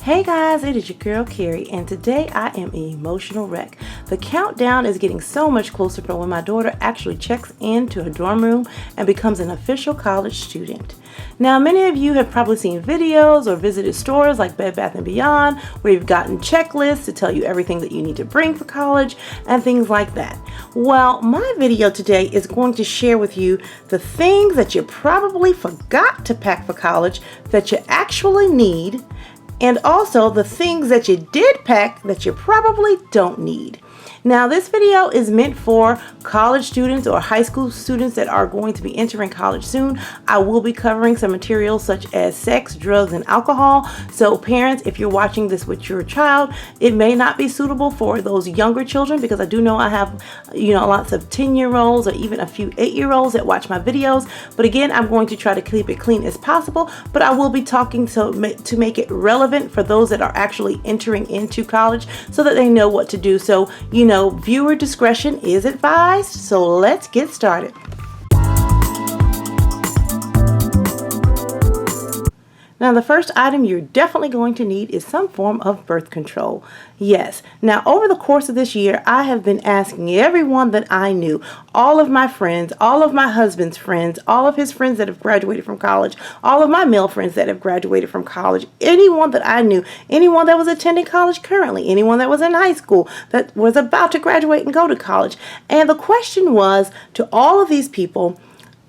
Hey guys, it is your girl Carrie, and today I am an emotional wreck. The countdown is getting so much closer for when my daughter actually checks into her dorm room and becomes an official college student. Now, many of you have probably seen videos or visited stores like Bed Bath & Beyond where you've gotten checklists to tell you everything that you need to bring for college and things like that. Well, my video today is going to share with you the things that you probably forgot to pack for college that you actually need, and also the things that you did pack that you probably don't need. Now, this video is meant for college students or high school students that are going to be entering college soon. I will be covering some materials such as sex, drugs, and alcohol. So parents, if you're watching this with your child, it may not be suitable for those younger children, because I do know I have, lots of 10-year-olds or even a few 8-year-olds that watch my videos. But again, I'm going to try to keep it clean as possible, but I will be talking to make it relevant for those that are actually entering into college so that they know what to do. So, viewer discretion is advised. So let's get started. Now, the first item you're definitely going to need is some form of birth control. Yes. Now, over the course of this year, I have been asking everyone that I knew, all of my friends, all of my husband's friends, all of his friends that have graduated from college, all of my male friends that have graduated from college, anyone that I knew, anyone that was attending college currently, anyone that was in high school, that was about to graduate and go to college. And the question was to all of these people,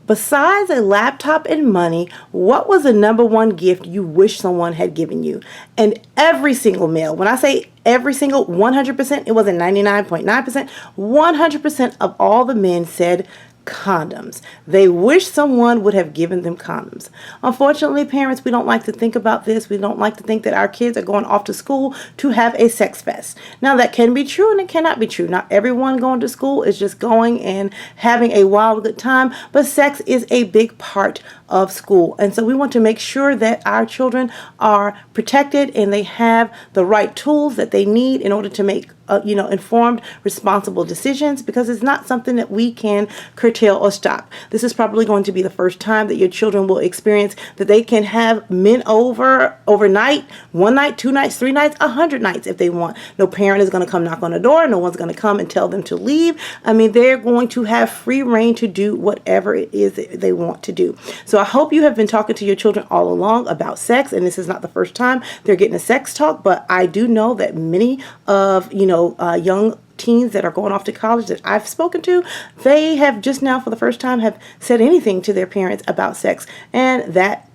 besides a laptop and money, what was the number one gift you wish someone had given you? And every single male, when I say every single 100%, it wasn't 99.9%, 100% of all the men said condoms. They wish someone would have given them condoms. Unfortunately, parents, we don't like to think about this. We don't like to think that our kids are going off to school to have a sex fest. Now, that can be true and it cannot be true. Not everyone going to school is just going and having a wild good time, but sex is a big part of school. And so we want to make sure that our children are protected and they have the right tools that they need in order to make informed, responsible decisions, because it's not something that we can curtail or stop. This is probably going to be the first time that your children will experience that they can have men over overnight, 1 night, 2 nights, 3 nights, 100 nights if they want. No parent is going to come knock on the door. No one's going to come and tell them to leave. I mean, they're going to have free reign to do whatever it is that they want to do. So I hope you have been talking to your children all along about sex, and this is not the first time they're getting a sex talk, but I do know that many of, young teens that are going off to college that I've spoken to, they have just now for the first time have said anything to their parents about sex. And that,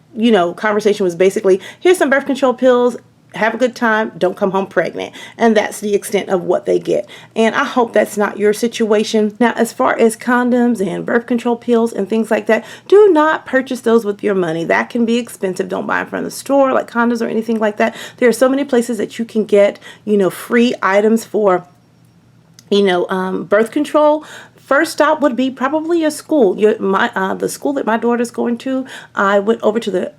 conversation was basically, here's some birth control pills, have a good time, don't come home pregnant. And that's the extent of what they get. And I hope that's not your situation. Now, as far as condoms and birth control pills and things like that, do not purchase those with your money. That can be expensive. Don't buy them from the store like condoms or anything like that. There are so many places that you can get, free items for, birth control. First stop would be probably your school. The school that my daughter's going to, I went over to the,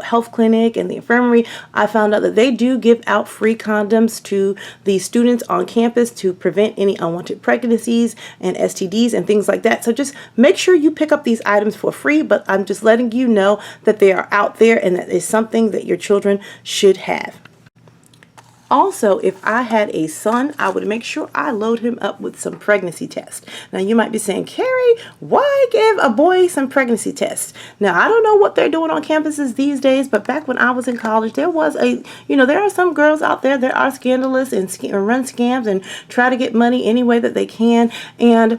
health clinic and the infirmary. I found out that they do give out free condoms to the students on campus to prevent any unwanted pregnancies and STDs and things like that. So just make sure you pick up these items for free, but I'm just letting you know that they are out there and that is something that your children should have. Also, if I had a son, I would make sure I load him up with some pregnancy tests. Now, you might be saying, Carrie, why give a boy some pregnancy tests? Now, I don't know what they're doing on campuses these days, but back when I was in college, there was there are some girls out there that are scandalous and run scams and try to get money any way that they can. And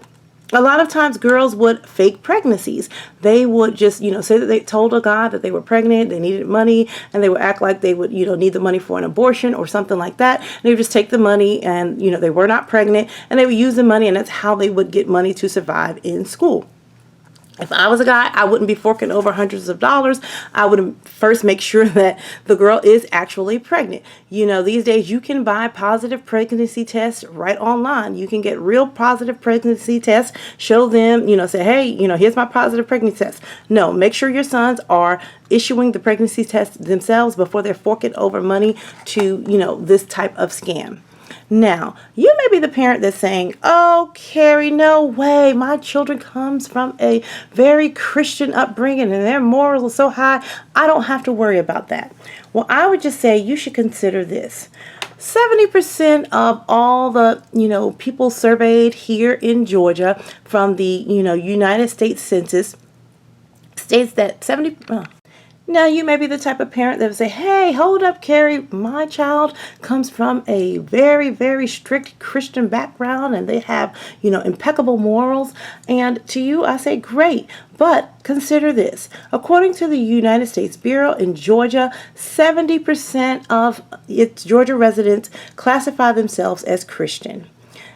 a lot of times girls would fake pregnancies. They would just, say that they told a guy that they were pregnant, they needed money, and they would act like they would, need the money for an abortion or something like that. And they would just take the money and, they were not pregnant, and they would use the money, and that's how they would get money to survive in school. If I was a guy, I wouldn't be forking over hundreds of dollars. I would first make sure that the girl is actually pregnant. These days you can buy positive pregnancy tests right online. You can get real positive pregnancy tests, show them, say, hey, here's my positive pregnancy test. No, make sure your sons are issuing the pregnancy tests themselves before they're forking over money to, this type of scam. Now, you may be the parent that's saying, oh, Carrie, no way. My children comes from a very Christian upbringing and their morals are so high. I don't have to worry about that. Well, I would just say you should consider this. 70% of all the, people surveyed here in Georgia from the, United States Census states that 70, now, you may be the type of parent that would say, hey, hold up, Carrie, my child comes from a very, very strict Christian background and they have, impeccable morals. And to you, I say, great. But consider this. According to the United States Bureau in Georgia, 70% of its Georgia residents classify themselves as Christian.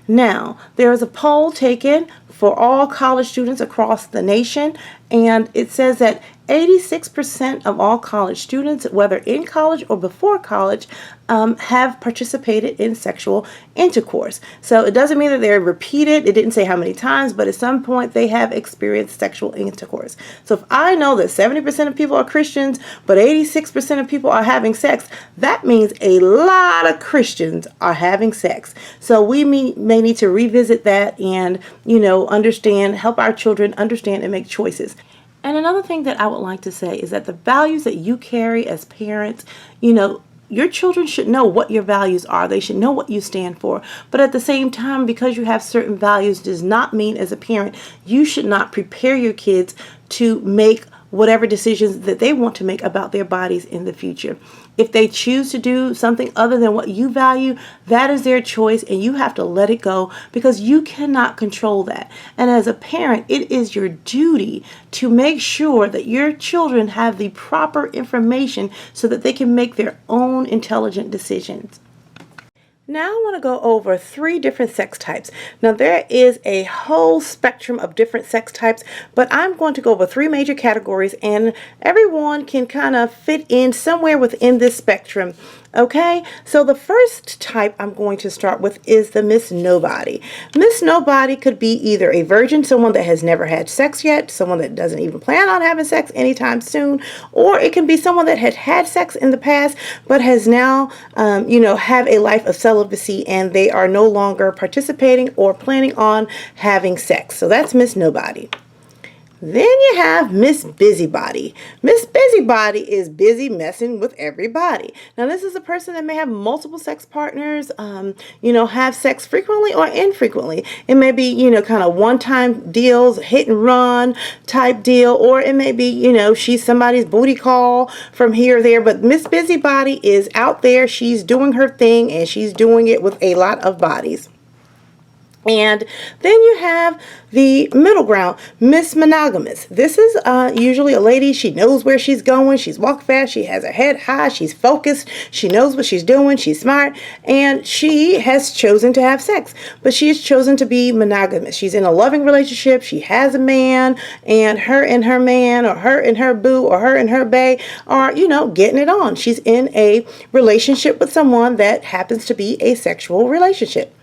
Now, there is a poll taken for all college students across the nation, and it says that 86% of all college students, whether in college or before college, have participated in sexual intercourse. So it doesn't mean that they're repeated. It didn't say how many times, but at some point they have experienced sexual intercourse. So if I know that 70% of people are Christians, but 86% of people are having sex, that means a lot of Christians are having sex. So we may need to revisit that and, understand, help our children understand and make choices. And another thing that I would like to say is that the values that you carry as parents, your children should know what your values are. They should know what you stand for. But at the same time, because you have certain values does not mean as a parent, you should not prepare your kids to make whatever decisions that they want to make about their bodies in the future. If they choose to do something other than what you value, that is their choice and you have to let it go because you cannot control that. And as a parent, it is your duty to make sure that your children have the proper information so that they can make their own intelligent decisions. Now I want to go over 3 different sex types. Now there is a whole spectrum of different sex types, but I'm going to go over 3 major categories and everyone can kind of fit in somewhere within this spectrum. Okay, so the first type I'm going to start with is the Miss Nobody. Miss Nobody could be either a virgin, someone that has never had sex yet, someone that doesn't even plan on having sex anytime soon, or it can be someone that had had sex in the past but has now, have a life of celibacy and they are no longer participating or planning on having sex. So that's Miss Nobody. Then you have Miss Busybody. Miss Busybody is busy messing with everybody. Now this is a person that may have multiple sex partners, have sex frequently or infrequently. It may be, kind of one-time deals, hit and run type deal, or it may be, she's somebody's booty call from here or there. But Miss Busybody is out there. She's doing her thing and she's doing it with a lot of bodies. And then you have the middle ground, Miss Monogamous. This is usually a lady. She knows where she's going. She's walk fast. She has her head high. She's focused. She knows what she's doing. She's smart. And she has chosen to have sex. But she has chosen to be monogamous. She's in a loving relationship. She has a man. And her and her man or her and her boo or her and her bae are, getting it on. She's in a relationship with someone that happens to be a sexual relationship.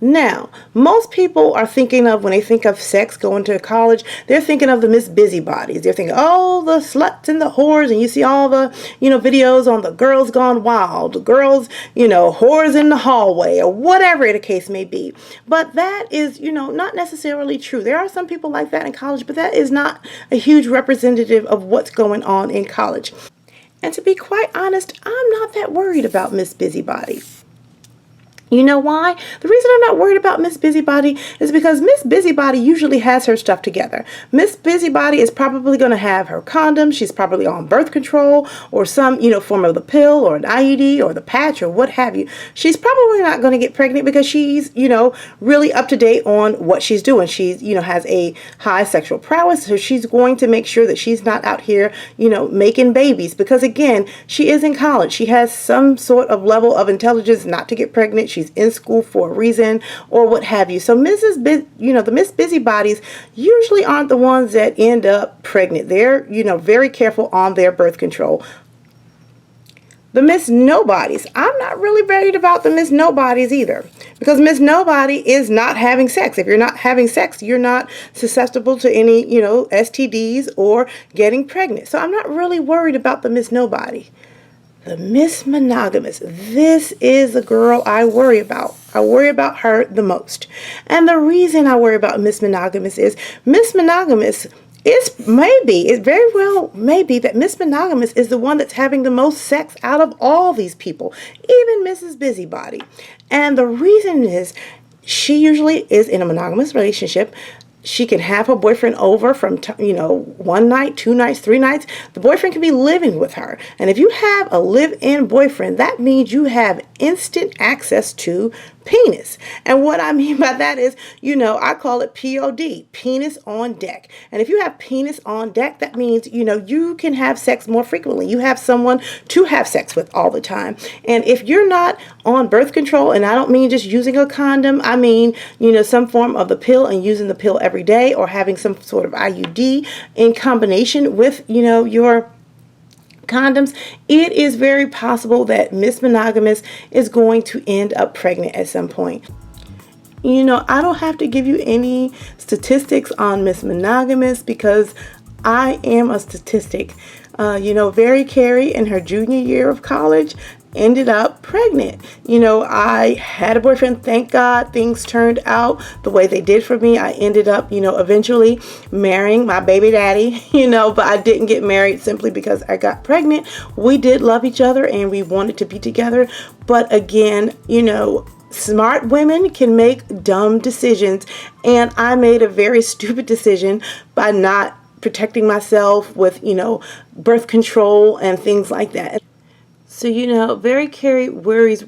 Now, most people are thinking of, when they think of sex, going to college, they're thinking of the Miss Busybodies. They're thinking, oh, the sluts and the whores, and you see all the, videos on the girls gone wild, the girls, whores in the hallway, or whatever the case may be. But that is, not necessarily true. There are some people like that in college, but that is not a huge representative of what's going on in college. And to be quite honest, I'm not that worried about Miss Busybody. You know why? The reason I'm not worried about Miss Busybody is because Miss Busybody usually has her stuff together. Miss Busybody is probably going to have her condom. She's probably on birth control or some, form of the pill or an IUD or the patch or what have you. She's probably not going to get pregnant because she's, really up to date on what she's doing. She's, has a high sexual prowess. So she's going to make sure that she's not out here, making babies because, again, she is in college. She has some sort of level of intelligence not to get pregnant. She's in school for a reason or what have you. So the Miss Busybodies usually aren't the ones that end up pregnant. They're, very careful on their birth control. The Miss Nobodies. I'm not really worried about the Miss Nobodies either because Miss Nobody is not having sex. If you're not having sex, you're not susceptible to any, STDs or getting pregnant. So I'm not really worried about the Miss Nobody. the Miss Monogamous. This is the girl I worry about. I worry about her the most. And the reason I worry about Miss Monogamous is Miss Monogamous it very well may be that Miss Monogamous is the one that's having the most sex out of all these people, even Mrs. Busybody. And the reason is she usually is in a monogamous relationship. She can have her boyfriend over from, one night, 2 nights, 3 nights. The boyfriend can be living with her. And if you have a live-in boyfriend, that means you have instant access to penis. And what I mean by that is, I call it P.O.D, penis on deck. And if you have penis on deck, that means, you can have sex more frequently. You have someone to have sex with all the time. And if you're not on birth control, and I don't mean just using a condom, I mean, some form of the pill and using the pill every day, or having some sort of IUD in combination with, your condoms, it is very possible that Miss Monogamous is going to end up pregnant at some point. I don't have to give you any statistics on Miss Monogamous because I am a statistic. Very Carey in her junior year of college ended up pregnant. I had a boyfriend. Thank God things turned out the way they did for me. I ended up, eventually marrying my baby daddy, but I didn't get married simply because I got pregnant. We did love each other and we wanted to be together. But again, smart women can make dumb decisions. And I made a very stupid decision by not protecting myself with, birth control and things like that. So, very Carey worries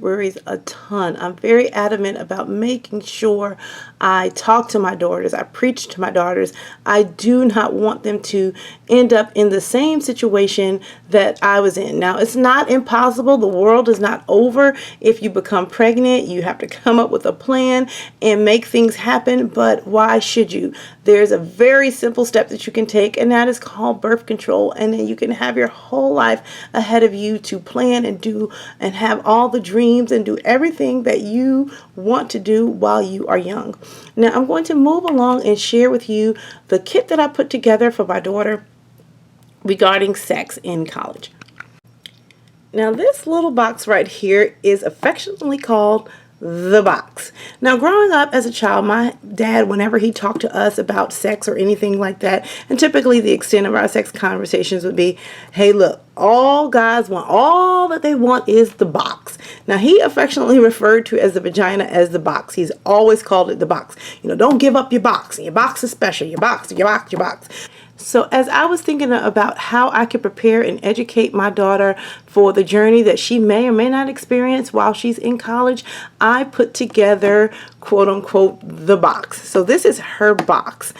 a ton. I'm very adamant about making sure I talk to my daughters. I preach to my daughters. I do not want them to end up in the same situation that I was in. Now, it's not impossible. The world is not over. If you become pregnant, you have to come up with a plan and make things happen. But why should you? There's a very simple step that you can take, and that is called birth control. And then you can have your whole life ahead of you to plan and do and have all the dreams and do everything that you want to do while you are young. Now, I'm going to move along and share with you the kit that I put together for my daughter regarding sex in college. Now, this little box right here is affectionately called the box. Now, growing up as a child, my dad, whenever he talked to us about sex or anything like that, and typically the extent of our sex conversations would be, hey, look, all guys want, all that they want is the box. Now, he affectionately referred to as the vagina as the box. He's always called it the box. Don't give up your box. Your box is special. Your box, your box, your box. So as I was thinking about how I could prepare and educate my daughter for the journey that she may or may not experience while she's in college, I put together, quote unquote, the box. So this is her box.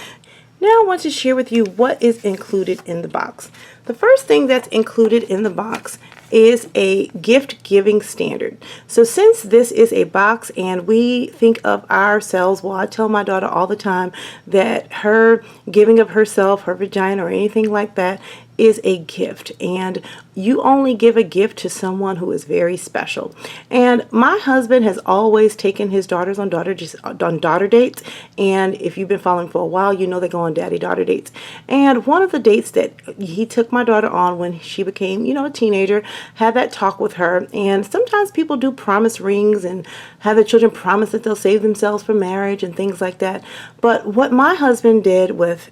Now I want to share with you what is included in the box. The first thing that's included in the box is a gift giving standard. So since this is a box and we think of ourselves, well, I tell my daughter all the time that her giving of herself, her vagina or anything like that is a gift, and you only give a gift to someone who is very special. And my husband has always taken his daughters on daughter dates, and if you've been following for a while, you know they go on daddy-daughter dates. And one of the dates that he took my daughter on when she became, a teenager, had that talk with her. And sometimes people do promise rings and have their children promise that they'll save themselves for marriage and things like that. But what my husband did with,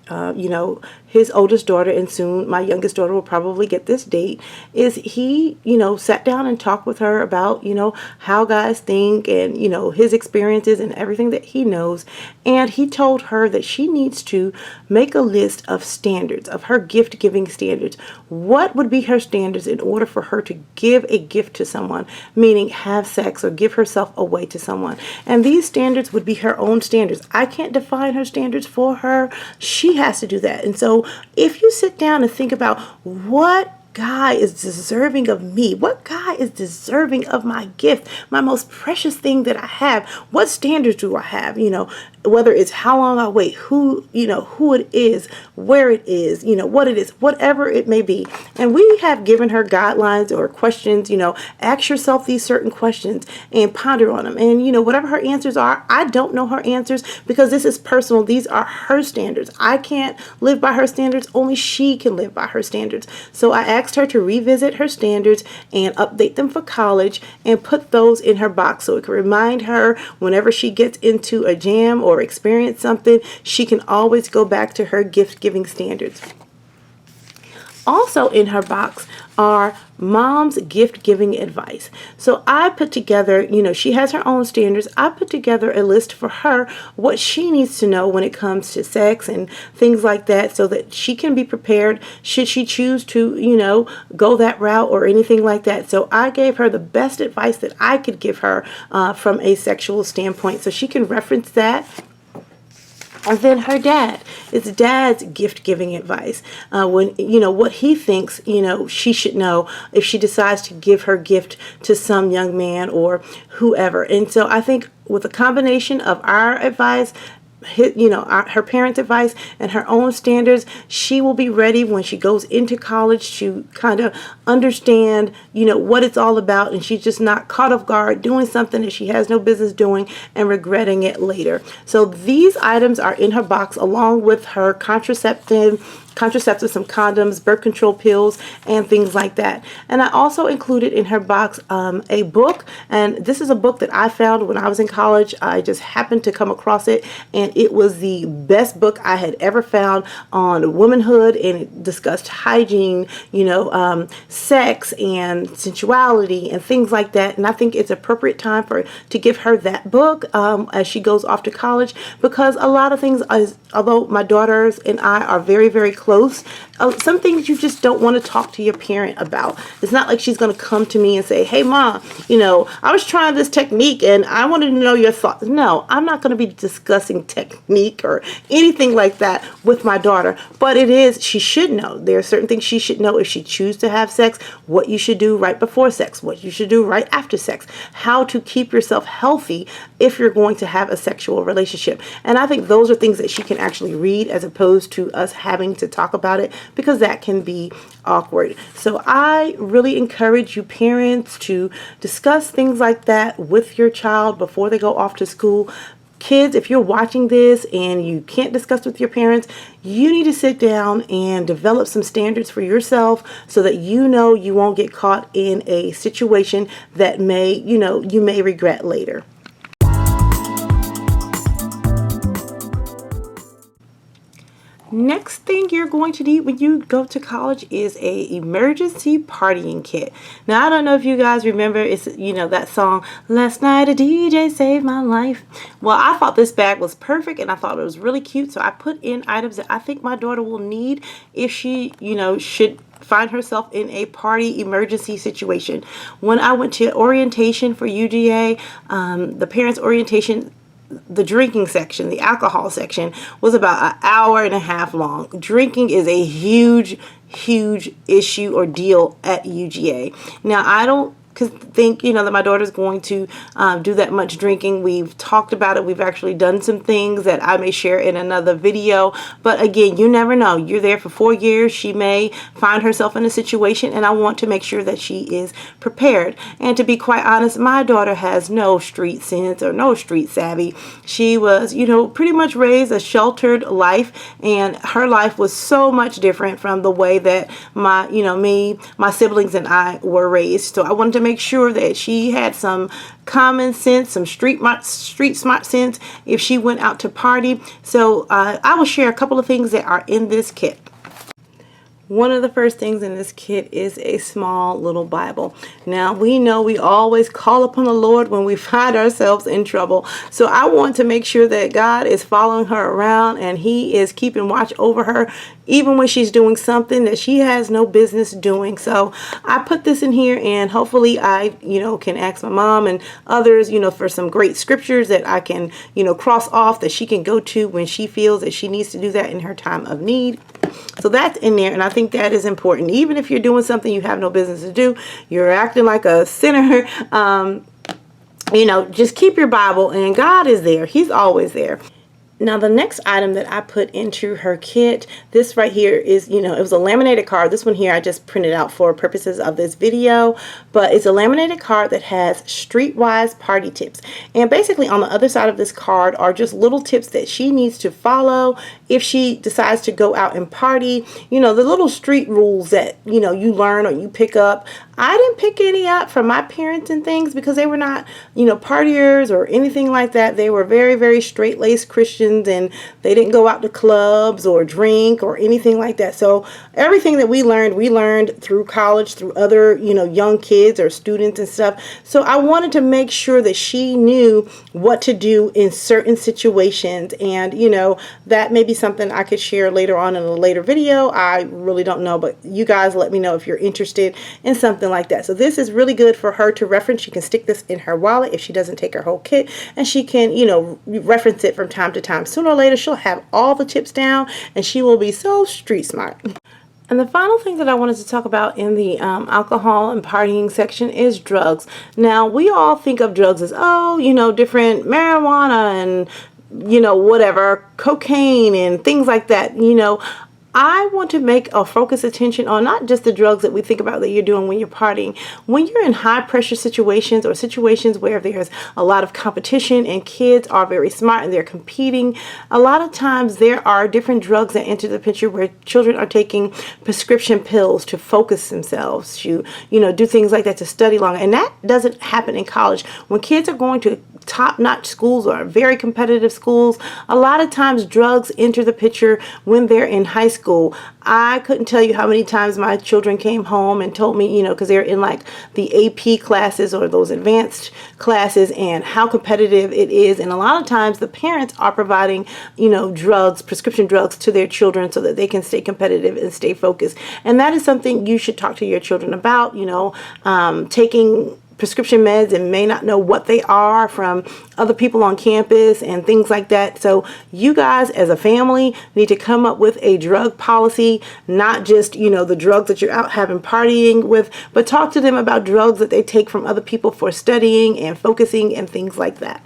his oldest daughter, and soon my youngest daughter will probably get this date, is he, sat down and talked with her about, how guys think and, his experiences and everything that he knows. And he told her that she needs to make a list of standards, of her gift giving standards. What would be her standards in order for her to give a gift to someone, meaning have sex or give herself away to someone? And these standards would be her own standards. I can't define her standards for her. She has to do that. And so if you sit down and think about what guy is deserving of me, what guy is deserving of my gift, my most precious thing that I have, what standards do I have, whether it's how long I wait, who it is, where it is, what it is, whatever it may be. And we have given her guidelines or questions, ask yourself these certain questions and ponder on them. And, whatever her answers are, I don't know her answers because this is personal. These are her standards. I can't live by her standards. Only she can live by her standards. So I asked asked her to revisit her standards and update them for college and put those in her box so it can remind her whenever she gets into a jam or experience something, she can always go back to her gift-giving standards. Also in her box are mom's gift giving advice. So I put together, she has her own standards. I put together a list for her what she needs to know when it comes to sex and things like that so that she can be prepared should she choose to, go that route or anything like that. So I gave her the best advice that I could give her from a sexual standpoint so she can reference that. And then her dad. It's dad's gift-giving advice. When, what he thinks, she should know if she decides to give her gift to some young man or whoever. And so I think with a combination of our advice, her parents' advice and her own standards, she will be ready when she goes into college to kind of understand, what it's all about, and she's just not caught off guard doing something that she has no business doing and regretting it later. So these items are in her box along with her contraceptives, some condoms, birth control pills, and things like that. And I also included in her box a book, and this is a book that I found when I was in college. I just happened to come across it, and it was the best book I had ever found on womanhood, and it discussed hygiene, sex and sensuality and things like that. And I think it's appropriate time to give her that book as she goes off to college, because a lot of things, although my daughters and I are very, very close, some things you just don't want to talk to your parent about. It's not like she's going to come to me and say, hey mom, I was trying this technique and I wanted to know your thoughts. No, I'm not going to be discussing technique or anything like that with my daughter, but she should know. There are certain things she should know if she chooses to have sex, what you should do right before sex, what you should do right after sex, how to keep yourself healthy if you're going to have a sexual relationship. And I think those are things that she can actually read as opposed to us having to talk about it, because that can be awkward. So I really encourage you parents to discuss things like that with your child before they go off to school. Kids, if you're watching this and you can't discuss with your parents, you need to sit down and develop some standards for yourself so that you won't get caught in a situation that you may regret later. Next thing you're going to need when you go to college is a emergency partying kit. Now, I don't know if you guys remember, it's that song, Last Night a DJ Saved My Life. Well, I thought this bag was perfect and I thought it was really cute, so I put in items that I think my daughter will need if she, should find herself in a party emergency situation. When I went to orientation for UGA, the parents' orientation, the drinking section, the alcohol section, was about an hour and a half long. Drinking is a huge issue or deal at UGA. Now, I don't think that my daughter's going to do that much drinking. We've talked about it. We've actually done some things that I may share in another video, but again, you never know. You're there for 4 years. She may find herself in a situation, and I want to make sure that she is prepared. And to be quite honest, my daughter has no street sense or no street savvy. She was pretty much raised a sheltered life, and her life was so much different from the way that my siblings and I were raised. So I wanted to make sure that she had some common sense, some street smart sense if she went out to party. So I will share a couple of things that are in this kit. One of the first things in this kit is a small little Bible. Now, we know we always call upon the Lord when we find ourselves in trouble. So I want to make sure that God is following her around and He is keeping watch over her, even when she's doing something that she has no business doing. So I put this in here, and hopefully I, can ask my mom and others, for some great scriptures that I can, cross off that she can go to when she feels that she needs to do that in her time of need. So that's in there, and I think that is important. Even if you're doing something you have no business to do, you're acting like a sinner, just keep your Bible, and God is there. He's always there. Now the next item that I put into her kit, this right here is, it was a laminated card. This one here I just printed out for purposes of this video, but it's a laminated card that has streetwise party tips. And basically on the other side of this card are just little tips that she needs to follow if she decides to go out and party. The little street rules that, you learn or you pick up. I didn't pick any up from my parents and things because they were not, partiers or anything like that. They were very, very straight-laced Christians, and they didn't go out to clubs or drink or anything like that. So everything that we learned through college, through other, young kids or students and stuff. So I wanted to make sure that she knew what to do in certain situations. And, that may be something I could share later on in a later video. I really don't know, but you guys let me know if you're interested in something like that. So this is really good for her to reference. She can stick this in her wallet if she doesn't take her whole kit, and she can, reference it from time to time. Sooner or later, she'll have all the tips down, and she will be so street smart. And the final thing that I wanted to talk about in the alcohol and partying section is drugs. Now, we all think of drugs as, different marijuana and, whatever, cocaine and things like that. I want to make a focus attention on not just the drugs that we think about that you're doing when you're partying. When you're in high pressure situations or situations where there's a lot of competition and kids are very smart and they're competing, a lot of times there are different drugs that enter the picture where children are taking prescription pills to focus themselves, to, do things like that, to study longer. And that doesn't happen in college. When kids are going to top-notch schools or very competitive schools, a lot of times drugs enter the picture when they're in high school. I couldn't tell you how many times my children came home and told me, because they're in like the AP classes or those advanced classes, and how competitive it is. And a lot of times the parents are providing, drugs, prescription drugs to their children so that they can stay competitive and stay focused. And that is something you should talk to your children about, taking prescription meds and may not know what they are from other people on campus and things like that. So you guys as a family need to come up with a drug policy, not just, the drugs that you're out having partying with, but talk to them about drugs that they take from other people for studying and focusing and things like that.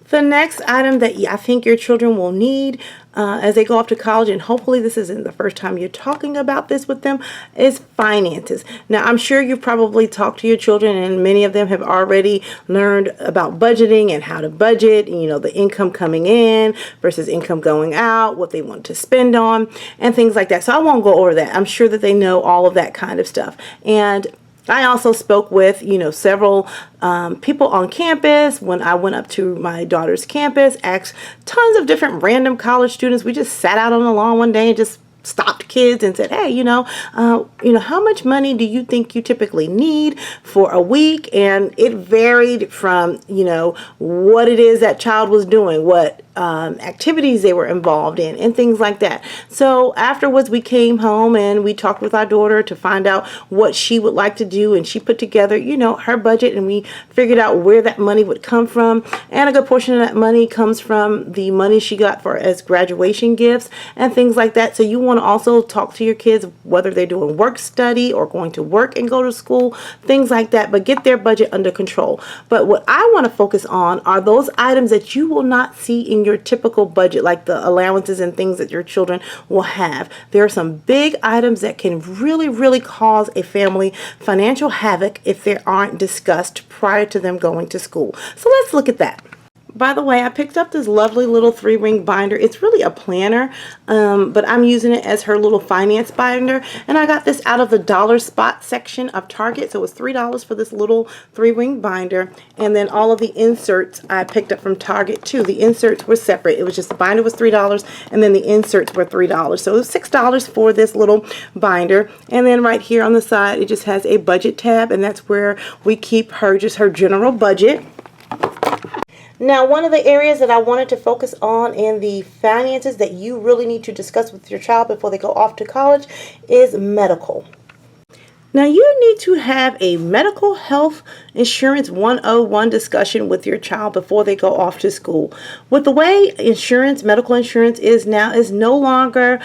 The next item that I think your children will need as they go off to college, and hopefully this isn't the first time you're talking about this with them, is finances. Now, I'm sure you've probably talked to your children, and many of them have already learned about budgeting and how to budget, the income coming in versus income going out, what they want to spend on, and things like that. So I won't go over that. I'm sure that they know all of that kind of stuff. And I also spoke with, several people on campus when I went up to my daughter's campus, asked tons of different random college students. We just sat out on the lawn one day and just stopped kids and said, hey, how much money do you think you typically need for a week? And it varied from, what it is that child was doing, what activities they were involved in, and things like that. So afterwards, we came home and we talked with our daughter to find out what she would like to do, and she put together, her budget, and we figured out where that money would come from. And a good portion of that money comes from the money she got for as graduation gifts and things like that. So you want to also talk to your kids whether they're doing work study or going to work and go to school, things like that, but get their budget under control. But what I want to focus on are those items that you will not see in your typical budget, like the allowances and things that your children will have. There are some big items that can really, really cause a family financial havoc if they aren't discussed prior to them going to school. So let's look at that. By the way, I picked up this lovely little 3-ring binder. It's really a planner, but I'm using it as her little finance binder. And I got this out of the dollar spot section of Target. So it was $3 for this little 3-ring binder. And then all of the inserts I picked up from Target too. The inserts were separate. It was just the binder was $3 and then the inserts were $3. So it was $6 for this little binder. And then right here on the side, it just has a budget tab, and that's where we keep her general budget. Now, one of the areas that I wanted to focus on in the finances that you really need to discuss with your child before they go off to college is medical. Now, you need to have a medical health insurance 101 discussion with your child before they go off to school. With the way medical insurance is now, is no longer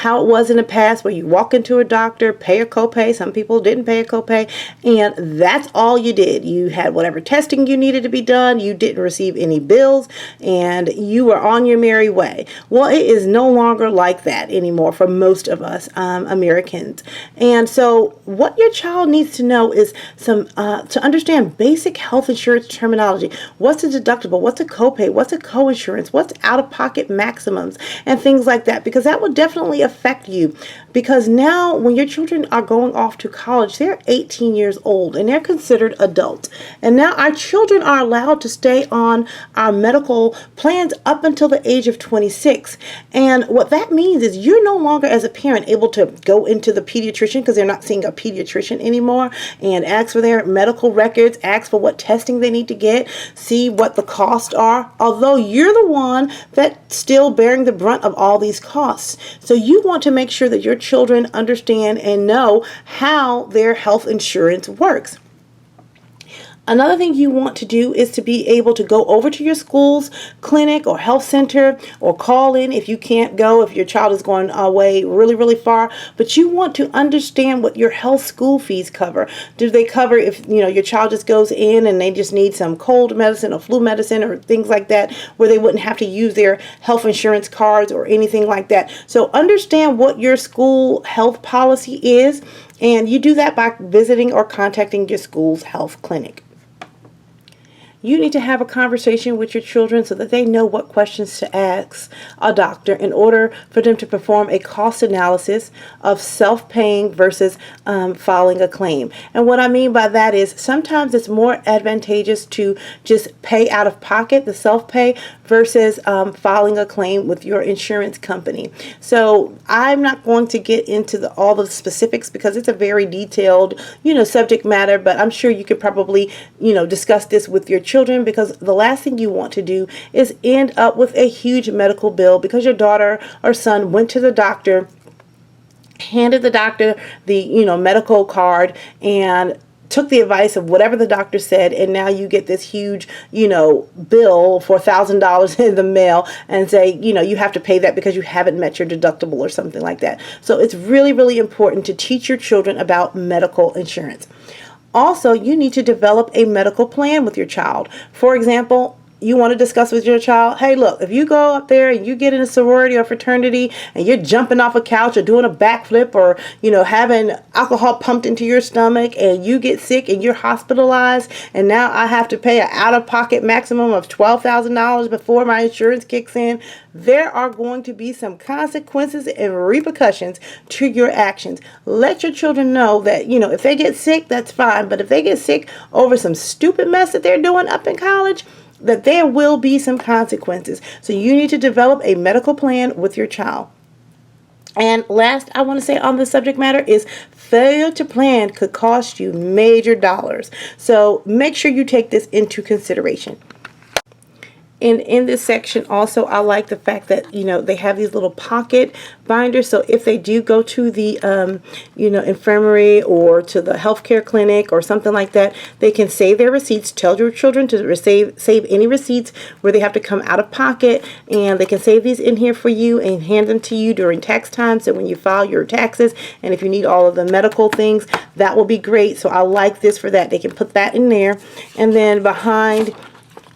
how it was in the past where you walk into a doctor, pay a copay. Some people didn't pay a copay, and that's all you did. You had whatever testing you needed to be done. You didn't receive any bills, and you were on your merry way. Well, it is no longer like that anymore for most of us Americans. And so what your child needs to know is to understand basic health insurance terminology. What's a deductible? What's a copay? What's a coinsurance? What's out-of-pocket maximums? And things like that, because that will definitely affect you. Because now when your children are going off to college, they're 18 years old and they're considered adults. And now our children are allowed to stay on our medical plans up until the age of 26. And what that means is you're no longer, as a parent, able to go into the pediatrician, because they're not seeing a pediatrician anymore, and ask for their medical records, ask for what testing they need to get, see what the costs are, although you're the one that's still bearing the brunt of all these costs. So you want to make sure that your children understand and know how their health insurance works. Another thing you want to do is to be able to go over to your school's clinic or health center, or call in if you can't go, if your child is going away really, really far. But you want to understand what your health school fees cover. Do they cover if your child just goes in and they just need some cold medicine or flu medicine or things like that, where they wouldn't have to use their health insurance cards or anything like that. So understand what your school health policy is, and you do that by visiting or contacting your school's health clinic. You need to have a conversation with your children so that they know what questions to ask a doctor in order for them to perform a cost analysis of self-paying versus filing a claim. And what I mean by that is sometimes it's more advantageous to just pay out of pocket, the self-pay, versus filing a claim with your insurance company. So I'm not going to get into all the specifics because it's a very detailed, subject matter, but I'm sure you could probably, discuss this with your children, because the last thing you want to do is end up with a huge medical bill because your daughter or son went to the doctor, handed the doctor the, medical card, and took the advice of whatever the doctor said, and now you get this huge, bill for $1,000 in the mail and say, you have to pay that because you haven't met your deductible or something like that. So it's really, really important to teach your children about medical insurance. Also, you need to develop a medical plan with your child. For example, you want to discuss with your child, hey, look, if you go up there and you get in a sorority or fraternity and you're jumping off a couch or doing a backflip or, having alcohol pumped into your stomach and you get sick and you're hospitalized, and now I have to pay an out-of-pocket maximum of $12,000 before my insurance kicks in, there are going to be some consequences and repercussions to your actions. Let your children know that, if they get sick, that's fine. But if they get sick over some stupid mess that they're doing up in college, that there will be some consequences. So you need to develop a medical plan with your child. And last I want to say on this subject matter is failure to plan could cost you major dollars. So make sure you take this into consideration. And in this section also, I like the fact that, they have these little pocket binders. So if they do go to the, infirmary or to the healthcare clinic or something like that, they can save their receipts. Tell your children to save any receipts where they have to come out of pocket. And they can save these in here for you and hand them to you during tax time. So when you file your taxes, and if you need all of the medical things, that will be great. So I like this for that. They can put that in there. And then behind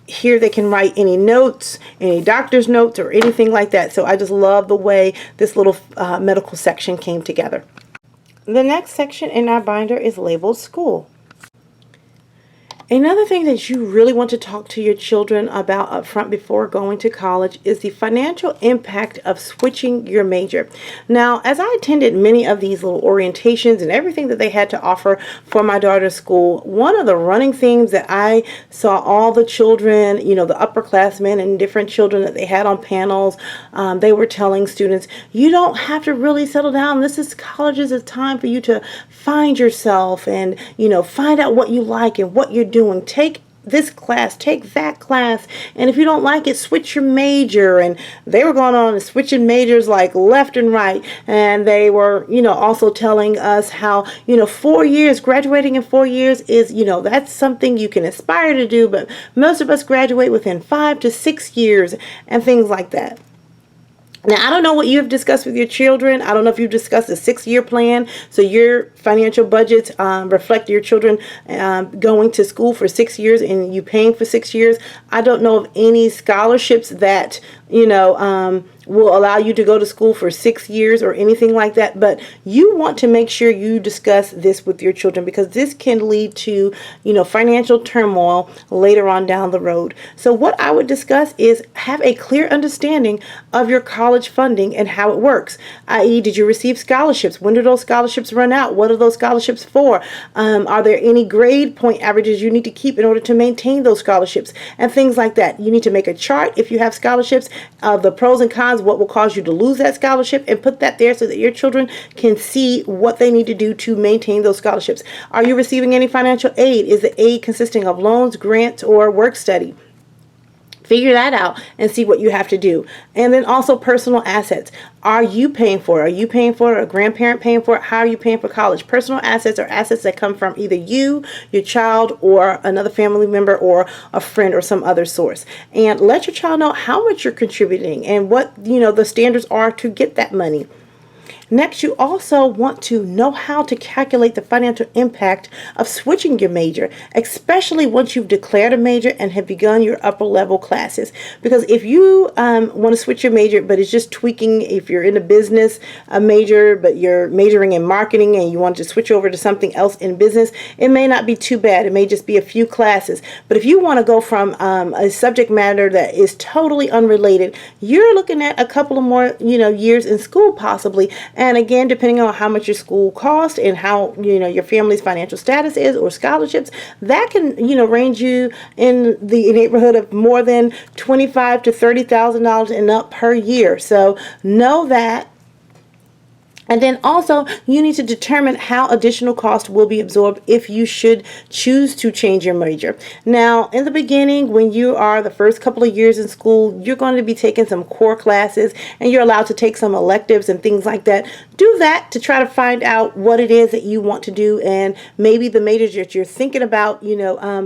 here they can write any notes, any doctor's notes or anything like that. So I just love the way this little medical section came together. The next section in our binder is labeled school. Another thing that you really want to talk to your children about up front before going to college is the financial impact of switching your major. Now, as I attended many of these little orientations and everything that they had to offer for my daughter's school, one of the running themes that I saw all the children, the upperclassmen and different children that they had on panels, they were telling students, you don't have to really settle down. This is college's time for you to find yourself and, find out what you like and what you're doing. Take this class, take that class, and if you don't like it, switch your major. And they were going on and switching majors like left and right. And they were, also telling us how, 4 years, graduating in 4 years is, that's something you can aspire to do, but most of us graduate within 5 to 6 years and things like that. Now, I don't know what you've discussed with your children. I don't know if you've discussed a 6-year plan, so your financial budgets reflect your children going to school for 6 years and you paying for 6 years. I don't know of any scholarships that, will allow you to go to school for 6 years or anything like that. But you want to make sure you discuss this with your children, because this can lead to, financial turmoil later on down the road. So what I would discuss is have a clear understanding of your college funding and how it works, i.e., did you receive scholarships? When do those scholarships run out? What are those scholarships for? Are there any grade point averages you need to keep in order to maintain those scholarships and things like that? You need to make a chart if you have scholarships of the pros and cons, what will cause you to lose that scholarship, and put that there so that your children can see what they need to do to maintain those scholarships. Are you receiving any financial aid? Is the aid consisting of loans, grants, or work study? Figure that out and see what you have to do. And then also personal assets. Are you paying for it? Are you paying for it? A grandparent paying for it? How are you paying for college? Personal assets are assets that come from either you, your child, or another family member, or a friend, or some other source. And let your child know how much you're contributing and what, the standards are to get that money. Next, you also want to know how to calculate the financial impact of switching your major, especially once you've declared a major and have begun your upper level classes. Because if you want to switch your major, but it's just tweaking, if you're in a business major, but you're majoring in marketing and you want to switch over to something else in business, it may not be too bad. It may just be a few classes. But if you want to go from a subject matter that is totally unrelated, you're looking at a couple of more, years in school possibly. And again, depending on how much your school costs and how, your family's financial status is, or scholarships, that can, range you in the neighborhood of more than $25,000 to $30,000 and up per year. So know that. And then also, you need to determine how additional cost will be absorbed if you should choose to change your major. Now, in the beginning, when you are the first couple of years in school, you're going to be taking some core classes and you're allowed to take some electives and things like that. Do that to try to find out what it is that you want to do, and maybe the majors that you're thinking about,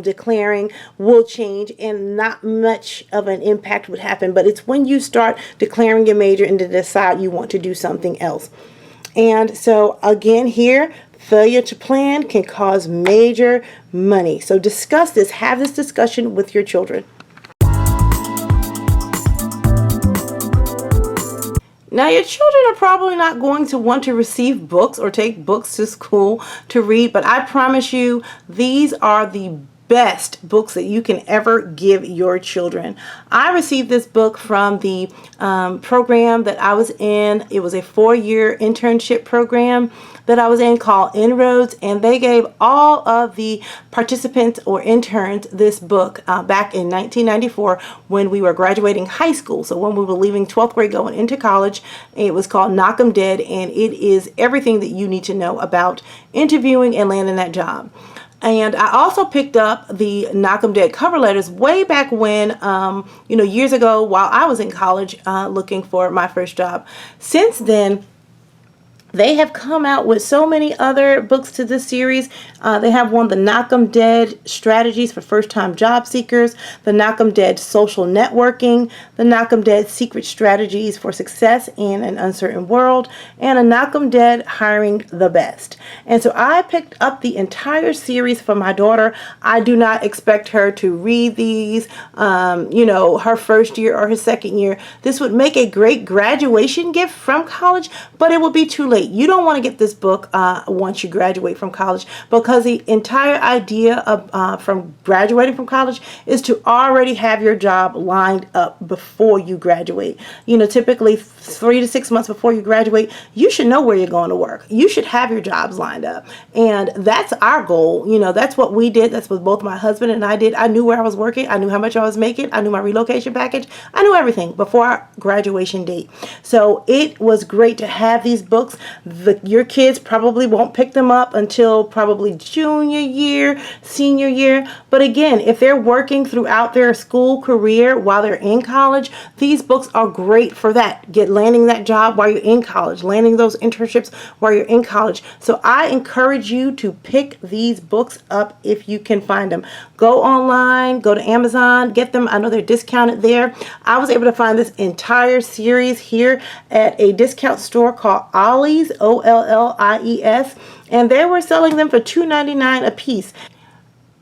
declaring will change and not much of an impact would happen. But it's when you start declaring your major and to decide you want to do something else. And so again here, failure to plan can cause major money. So discuss this, have this discussion with your children. Now, your children are probably not going to want to receive books or take books to school to read, but I promise you, these are the best books that you can ever give your children. I received this book from the program that I was in. It was a 4-year internship program that I was in called Inroads, and they gave all of the participants or interns this book back in 1994 when we were graduating high school. So when we were leaving 12th grade going into college, it was called Knock 'em Dead, and it is everything that you need to know about interviewing and landing that job. And I also picked up the Knock 'em Dead cover letters way back when, years ago while I was in college looking for my first job. Since then, they have come out with so many other books to this series. They have one, the Knock 'em Dead Strategies for First-Time Job Seekers, the Knock 'em Dead Social Networking, the Knock 'em Dead Secret Strategies for Success in an Uncertain World, and a Knock 'em Dead Hiring the Best. And so I picked up the entire series for my daughter. I do not expect her to read these, her first year or her second year. This would make a great graduation gift from college, but it would be too late. You don't want to get this book once you graduate from college, because the entire idea of from graduating from college is to already have your job lined up before you graduate. Typically 3 to 6 months before you graduate, you should know where you're going to work. You should have your jobs lined up. And that's our goal. That's what we did. That's what both my husband and I did. I knew where I was working. I knew how much I was making. I knew my relocation package. I knew everything before our graduation date. So it was great to have these books. Your kids probably won't pick them up until probably junior year, senior year. But again, if they're working throughout their school career while they're in college, these books are great for that. Landing that job while you're in college, landing those internships while you're in college. So I encourage you to pick these books up if you can find them. Go online, go to Amazon, get them. I know they're discounted there. I was able to find this entire series here at a discount store called Ollie's, Ollies, and they were selling them for $2.99 a piece.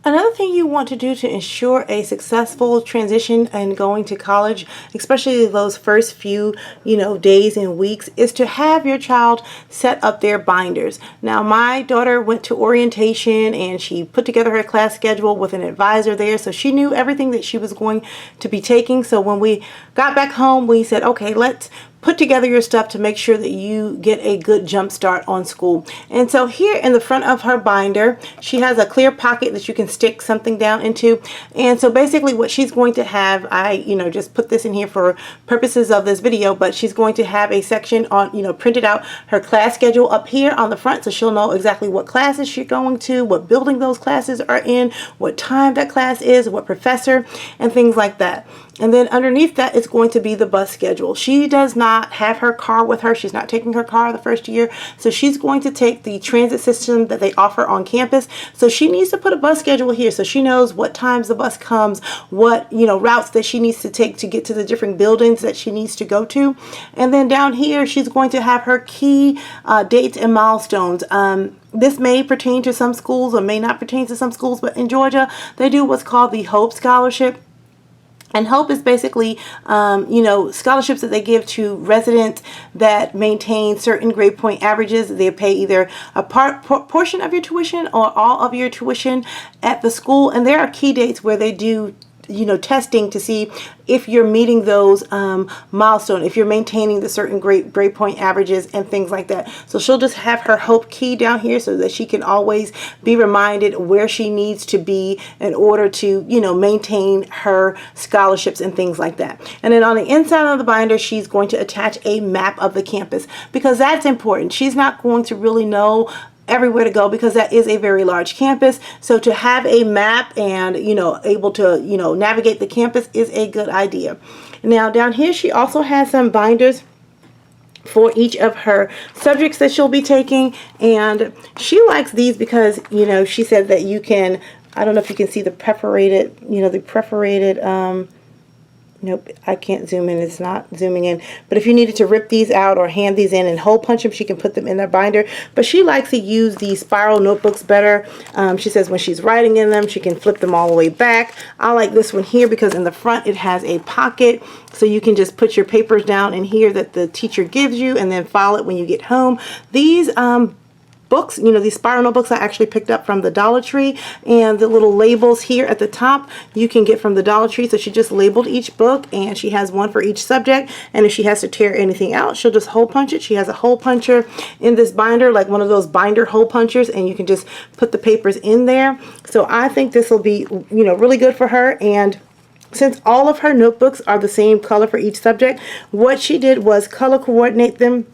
Another thing you want to do to ensure a successful transition and going to college, especially those first few, days and weeks, is to have your child set up their binders. Now, my daughter went to orientation and she put together her class schedule with an advisor there, so she knew everything that she was going to be taking. So when we got back home, we said, okay, let's put together your stuff to make sure that you get a good jump start on school. And so here in the front of her binder, she has a clear pocket that you can stick something down into. And so basically what she's going to have, I just put this in here for purposes of this video, but she's going to have a section on, printed out her class schedule up here on the front, so she'll know exactly what classes she's going to, what building those classes are in, what time that class is, what professor, and things like that. And then underneath that is going to be the bus schedule. She does not have her car with her. She's not taking her car the first year. So she's going to take the transit system that they offer on campus. So she needs to put a bus schedule here so she knows what times the bus comes, what, routes that she needs to take to get to the different buildings that she needs to go to. And then down here, she's going to have her key dates and milestones. This may pertain to some schools or may not pertain to some schools, but in Georgia, they do what's called the HOPE Scholarship. And HOPE is basically, scholarships that they give to residents that maintain certain grade point averages. They pay either a portion of your tuition or all of your tuition at the school. And there are key dates where they do testing to see if you're meeting those milestones, if you're maintaining the certain grade point averages and things like that. So she'll just have her HOPE key down here so that she can always be reminded where she needs to be in order to, maintain her scholarships and things like that. And then on the inside of the binder, she's going to attach a map of the campus because that's important. She's not going to really know everywhere to go because that is a very large campus. So to have a map and able to navigate the campus is a good idea. Now down here she also has some binders for each of her subjects that she'll be taking, and she likes these because she said that you can, I don't know if you can see the perforated nope, I can't zoom in. It's not zooming in. But if you needed to rip these out or hand these in and hole punch them, she can put them in their binder. But she likes to use these spiral notebooks better. She says when she's writing in them, she can flip them all the way back. I like this one here because in the front it has a pocket, so you can just put your papers down in here that the teacher gives you and then file it when you get home. These books, these spiral notebooks I actually picked up from the Dollar Tree, and the little labels here at the top you can get from the Dollar Tree. So she just labeled each book and she has one for each subject, and if she has to tear anything out, she'll just hole punch it. She has a hole puncher in this binder, like one of those binder hole punchers, and you can just put the papers in there. So I think this will be really good for her. And since all of her notebooks are the same color for each subject, what she did was color coordinate them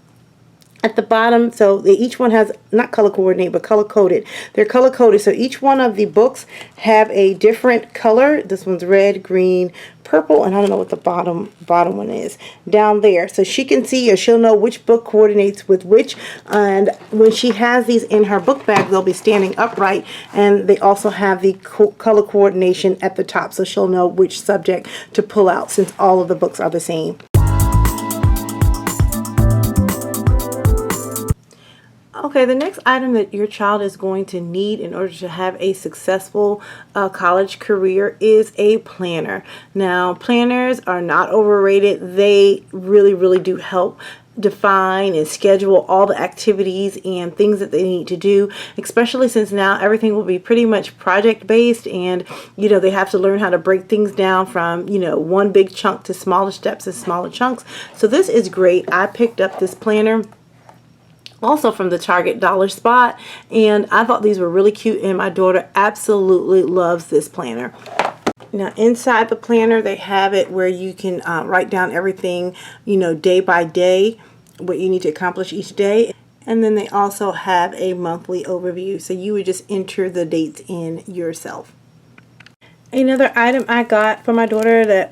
at the bottom, so each one has, not color coordinate, but color coded. They're color coded, so each one of the books have a different color. This one's red, green, purple, and I don't know what the bottom one is down there. So she can see, or she'll know which book coordinates with which. And when she has these in her book bag, they'll be standing upright, and they also have the color coordination at the top, so she'll know which subject to pull out since all of the books are the same. Okay, the next item that your child is going to need in order to have a successful college career is a planner. Now, planners are not overrated. They really, really do help define and schedule all the activities and things that they need to do, especially since now everything will be pretty much project based, and they have to learn how to break things down from one big chunk to smaller steps and smaller chunks. So this is great. I picked up this planner also from the Target dollar spot, and I thought these were really cute, and my daughter absolutely loves this planner. Now inside the planner they have it where you can write down everything day by day, what you need to accomplish each day, and then they also have a monthly overview, so you would just enter the dates in yourself. Another item I got for my daughter that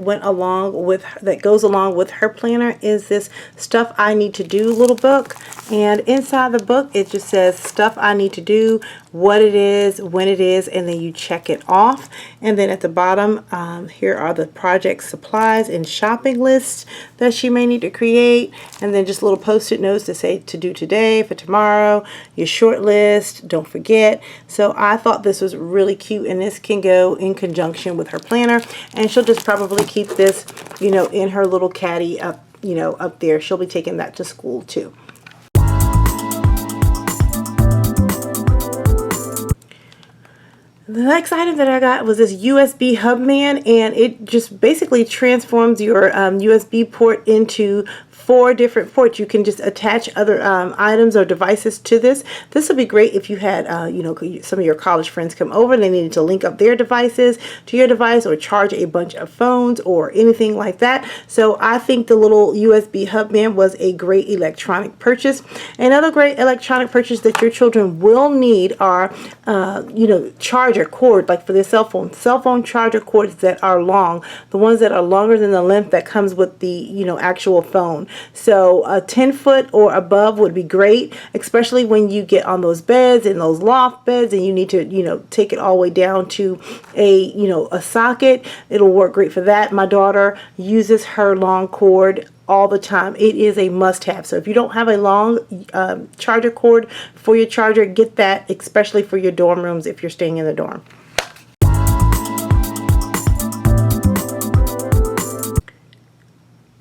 goes along with her planner is this Stuff I Need to Do little book. And inside the book it just says stuff I need to do, what it is, when it is, and then you check it off. And then at the bottom, here are the project supplies and shopping lists that she may need to create. And then just little post-it notes to say to do today, for tomorrow, your short list, don't forget. So I thought this was really cute, and this can go in conjunction with her planner. And she'll just probably keep this, in her little caddy up, up there. She'll be taking that to school too. The next item that I got was this USB hub man, and it just basically transforms your USB port into 4 different ports. You can just attach other items or devices to this. This would be great if you had, some of your college friends come over and they needed to link up their devices to your device or charge a bunch of phones or anything like that. So I think the little USB hub man was a great electronic purchase. Another great electronic purchase that your children will need are, charger cord, like for their cell phone charger cords that are long, the ones that are longer than the length that comes with the, actual phone. So a 10-foot or above would be great, especially when you get on those beds and those loft beds and you need to, take it all the way down to a socket. It'll work great for that. My daughter uses her long cord all the time. It is a must-have. So if you don't have a long charger cord for your charger, get that, especially for your dorm rooms if you're staying in the dorm.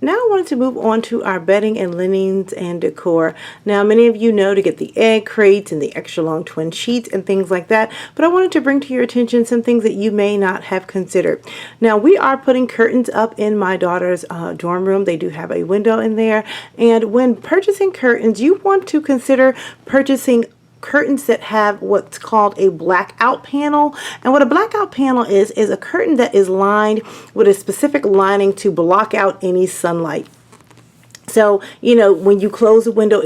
Now I wanted to move on to our bedding and linens and decor. Now many of you know to get the egg crates and the extra long twin sheets and things like that, but I wanted to bring to your attention some things that you may not have considered. Now we are putting curtains up in my daughter's dorm room. They do have a window in there, and when purchasing curtains you want to consider purchasing curtains that have what's called a blackout panel. And what a blackout panel is a curtain that is lined with a specific lining to block out any sunlight. So, when you close the window,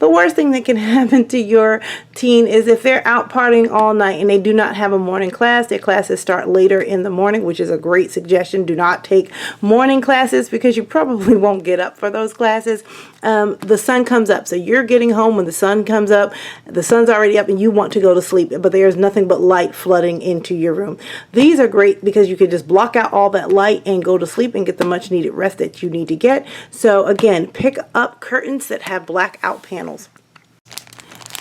the worst thing that can happen to your teen is if they're out partying all night and they do not have a morning class. Their classes start later in the morning, which is a great suggestion. Do not take morning classes because you probably won't get up for those classes. The sun comes up. So you're getting home when the sun comes up. The sun's already up and you want to go to sleep, but there's nothing but light flooding into your room. These are great because you can just block out all that light and go to sleep and get the much needed rest that you need to get. So again, pick up curtains that have blackout panels.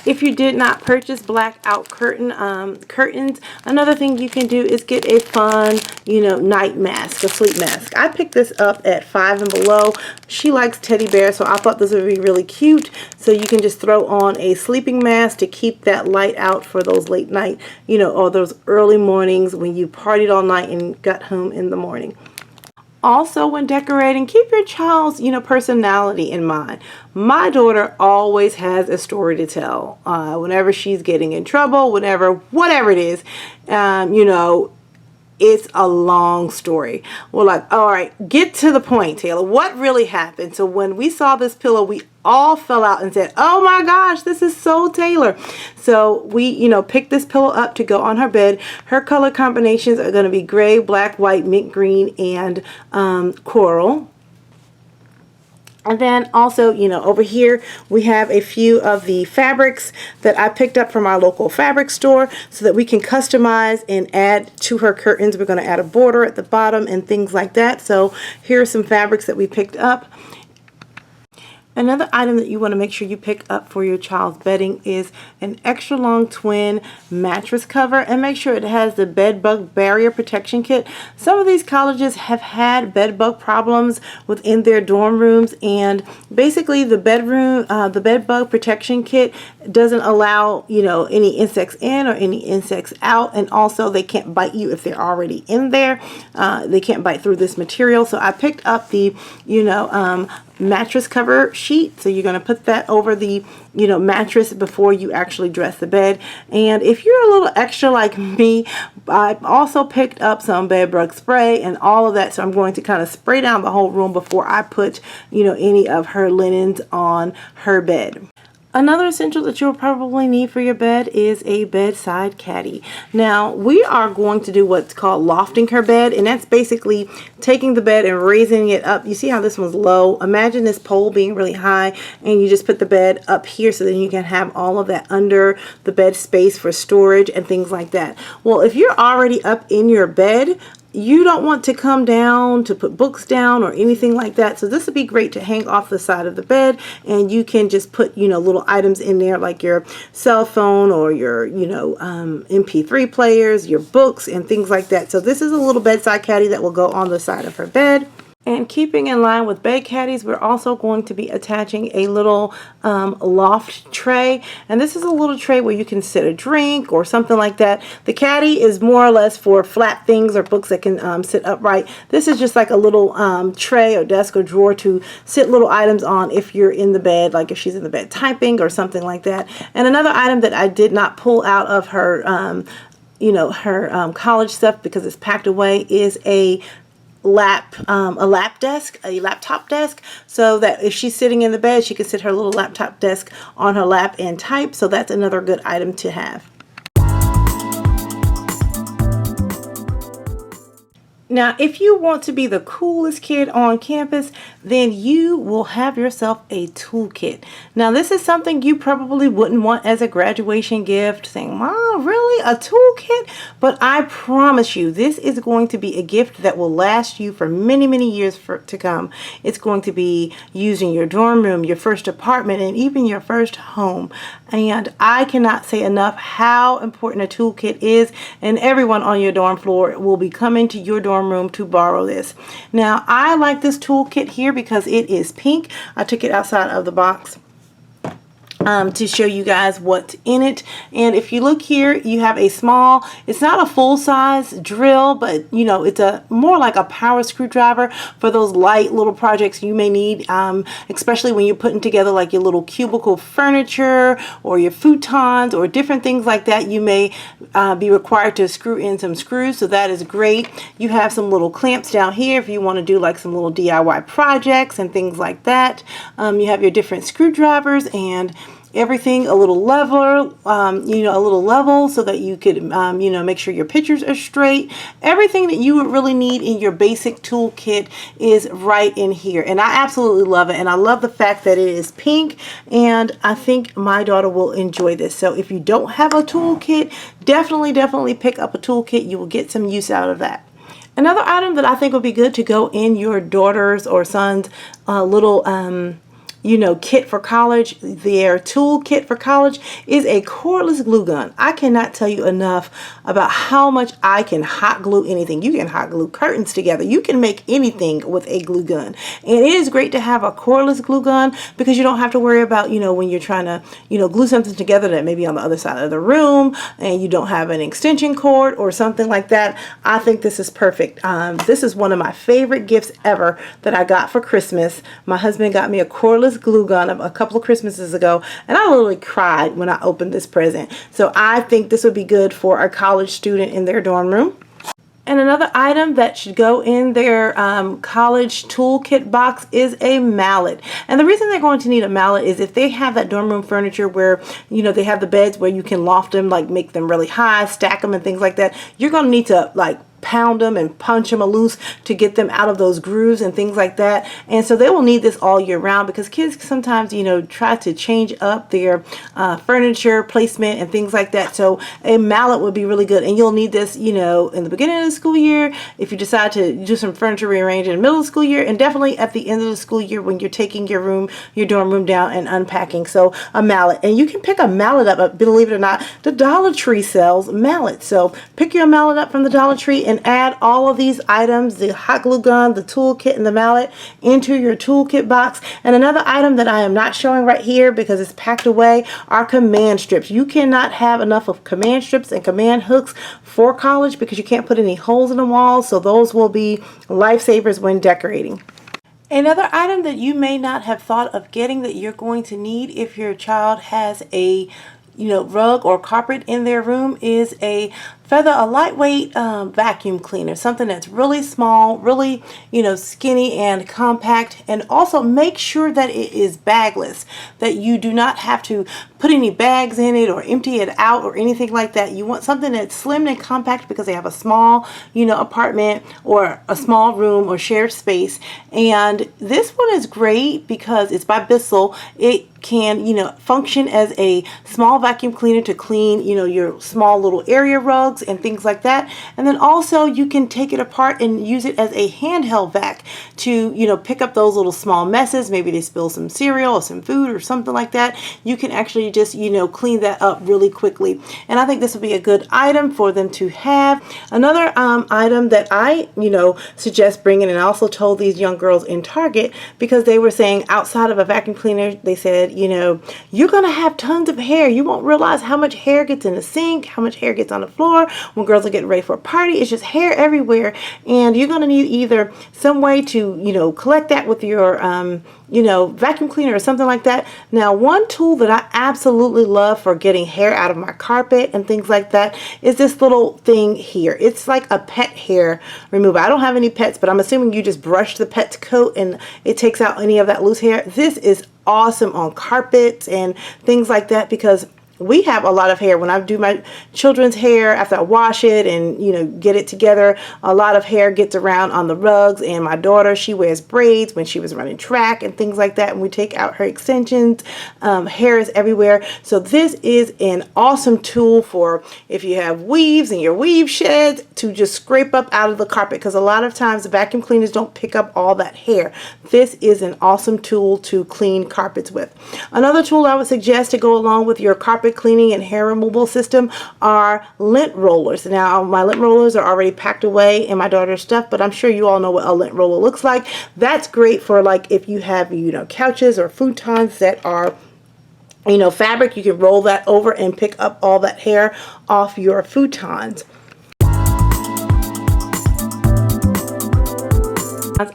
If you did not purchase blackout curtains, another thing you can do is get a fun, night mask, a sleep mask. I picked this up at 5 and Below. She likes teddy bears, so I thought this would be really cute. So you can just throw on a sleeping mask to keep that light out for those late night, or those early mornings when you partied all night and got home in the morning. Also, when decorating, keep your child's, personality in mind. My daughter always has a story to tell. Whenever she's getting in trouble, whatever it is, it's a long story. We're like, all right, get to the point, Taylor. What really happened? So when we saw this pillow, we all fell out and said, oh my gosh, this is so Taylor. So we, picked this pillow up to go on her bed. Her color combinations are going to be gray, black, white, mint green, and coral. And then also, over here we have a few of the fabrics that I picked up from our local fabric store so that we can customize and add to her curtains. We're going to add a border at the bottom and things like that. So here are some fabrics that we picked up. Another item that you want to make sure you pick up for your child's bedding is an extra long twin mattress cover, and make sure it has the bed bug barrier protection kit. Some of these colleges have had bed bug problems within their dorm rooms, and basically the bed bug protection kit doesn't allow any insects in or any insects out, and also they can't bite you if they're already in there. They can't bite through this material. So I picked up the mattress cover sheet. So you're going to put that over the mattress before you actually dress the bed. And if you're a little extra like me, I also picked up some bed bug spray and all of that. So I'm going to kind of spray down the whole room before I put any of her linens on her bed. Another essential that you'll probably need for your bed is a bedside caddy. Now, we are going to do what's called lofting her bed, and that's basically taking the bed and raising it up. You see how this one's low? Imagine this pole being really high, and you just put the bed up here so then you can have all of that under the bed space for storage and things like that. Well, if you're already up in your bed, you don't want to come down to put books down or anything like that. So this would be great to hang off the side of the bed, and you can just put, little items in there like your cell phone or your, MP3 players, your books and things like that. So this is a little bedside caddy that will go on the side of her bed. And keeping in line with bed caddies, we're also going to be attaching a little loft tray. And this is a little tray where you can sit a drink or something like that. The caddy is more or less for flat things or books that can sit upright. This is just like a little tray or desk or drawer to sit little items on if you're in the bed, like if she's in the bed typing or something like that. And another item that I did not pull out of her, college stuff because it's packed away is a laptop desk, so that if she's sitting in the bed, she can sit her little laptop desk on her lap and type. So that's another good item to have. Now, if you want to be the coolest kid on campus, then you will have yourself a toolkit. Now, this is something you probably wouldn't want as a graduation gift, saying, "Mom, really? A toolkit?" But I promise you, this is going to be a gift that will last you for many, many years to come. It's going to be used in your dorm room, your first apartment, and even your first home. And I cannot say enough how important a toolkit is, and everyone on your dorm floor will be coming to your dorm room to borrow this. Now, I like this toolkit here because it is pink. I took it outside of the box to show you guys what's in it. And if you look here, you have a small, it's not a full-size drill, but it's a more like a power screwdriver for those light little projects you may need, especially when you're putting together like your little cubicle furniture or your futons or different things like that. You may be required to screw in some screws, so that is great. You have some little clamps down here if you want to do like some little DIY projects and things like that. You have your different screwdrivers and everything, a little leveler, a little level so that you could, make sure your pictures are straight. Everything that you would really need in your basic toolkit is right in here. And I absolutely love it. And I love the fact that it is pink. And I think my daughter will enjoy this. So if you don't have a toolkit, definitely pick up a toolkit. You will get some use out of that. Another item that I think would be good to go in your daughter's or son's little kit for college, their tool kit for college, is a cordless glue gun. I cannot tell you enough about how much I can hot glue anything. You can hot glue curtains together. You can make anything with a glue gun. And it is great to have a cordless glue gun because you don't have to worry about, when you're trying to, glue something together that may be on the other side of the room and you don't have an extension cord or something like that. I think this is perfect. This is one of my favorite gifts ever that I got for Christmas. My husband got me a cordless glue gun a couple of Christmases ago, and I literally cried when I opened this present. So I think this would be good for a college student in their dorm room. And another item that should go in their college toolkit box is a mallet. And the reason they're going to need a mallet is if they have that dorm room furniture where, they have the beds where you can loft them, like make them really high, stack them and things like that, you're going to need to like pound them and punch them loose to get them out of those grooves and things like that. And so they will need this all year round because kids sometimes, try to change up their furniture placement and things like that. So a mallet would be really good. And you'll need this, in the beginning of the school year, if you decide to do some furniture rearranging in the middle of the school year, and definitely at the end of the school year when you're taking your dorm room down and unpacking. So a mallet. And you can pick a mallet up, believe it or not, the Dollar Tree sells mallets. So pick your mallet up from the Dollar Tree and add all of these items, the hot glue gun, the toolkit, and the mallet into your toolkit box. And another item that I am not showing right here because it's packed away are command strips. You cannot have enough of command strips and command hooks for college because you can't put any holes in the walls. So those will be lifesavers when decorating. Another item that you may not have thought of getting that you're going to need if your child has a rug or carpet in their room is a Feather a lightweight vacuum cleaner, something that's really small, really, skinny and compact, and also make sure that it is bagless, that you do not have to put any bags in it or empty it out or anything like that. You want something that's slim and compact because they have a small, apartment or a small room or shared space. And this one is great because it's by Bissell. It can, function as a small vacuum cleaner to clean, your small little area rugs and things like that. And then also you can take it apart and use it as a handheld vac to, pick up those little small messes. Maybe they spill some cereal or some food or something like that. You can actually just, clean that up really quickly. And I think this would be a good item for them to have. Another item that I, suggest bringing, and I also told these young girls in Target, because they were saying outside of a vacuum cleaner, they said, you're going to have tons of hair. You won't realize how much hair gets in the sink, how much hair gets on the floor when girls are getting ready for a party. It's just hair everywhere. And you're going to need either some way to, collect that with your, vacuum cleaner or something like that. Now, one tool that I absolutely love for getting hair out of my carpet and things like that is this little thing here. It's like a pet hair remover. I don't have any pets, but I'm assuming you just brush the pet's coat and it takes out any of that loose hair. This is awesome on carpets and things like that because we have a lot of hair. When I do my children's hair, after I wash it and, get it together, a lot of hair gets around on the rugs. And my daughter, she wears braids when she was running track and things like that. And we take out her extensions, hair is everywhere. So this is an awesome tool for if you have weaves and your weave sheds to just scrape up out of the carpet. Because a lot of times the vacuum cleaners don't pick up all that hair. This is an awesome tool to clean carpets with. Another tool I would suggest to go along with your carpet cleaning and hair removal system are lint rollers. Now, my lint rollers are already packed away in my daughter's stuff, but I'm sure you all know what a lint roller looks like. That's great for like if you have, couches or futons that are fabric, you can roll that over and pick up all that hair off your futons.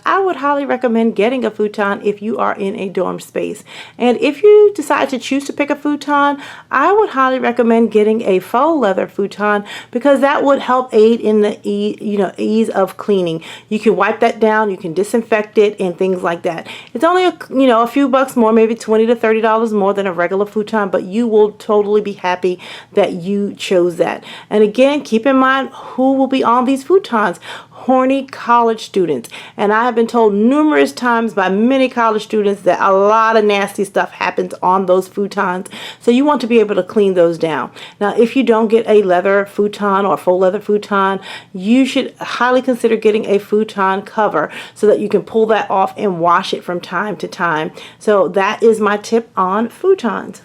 I would highly recommend getting a futon if you are in a dorm space. And if you decide to choose to pick a futon, I would highly recommend getting a faux leather futon because that would help aid in the ease of cleaning. You can wipe that down, you can disinfect it and things like that. It's only a few bucks more, maybe $20 to $30 more than a regular futon, but you will totally be happy that you chose that. And again, keep in mind who will be on these futons. Horny college students. And I have been told numerous times by many college students that a lot of nasty stuff happens on those futons. So you want to be able to clean those down. Now, if you don't get a leather futon or faux leather futon, you should highly consider getting a futon cover so that you can pull that off and wash it from time to time. So that is my tip on futons.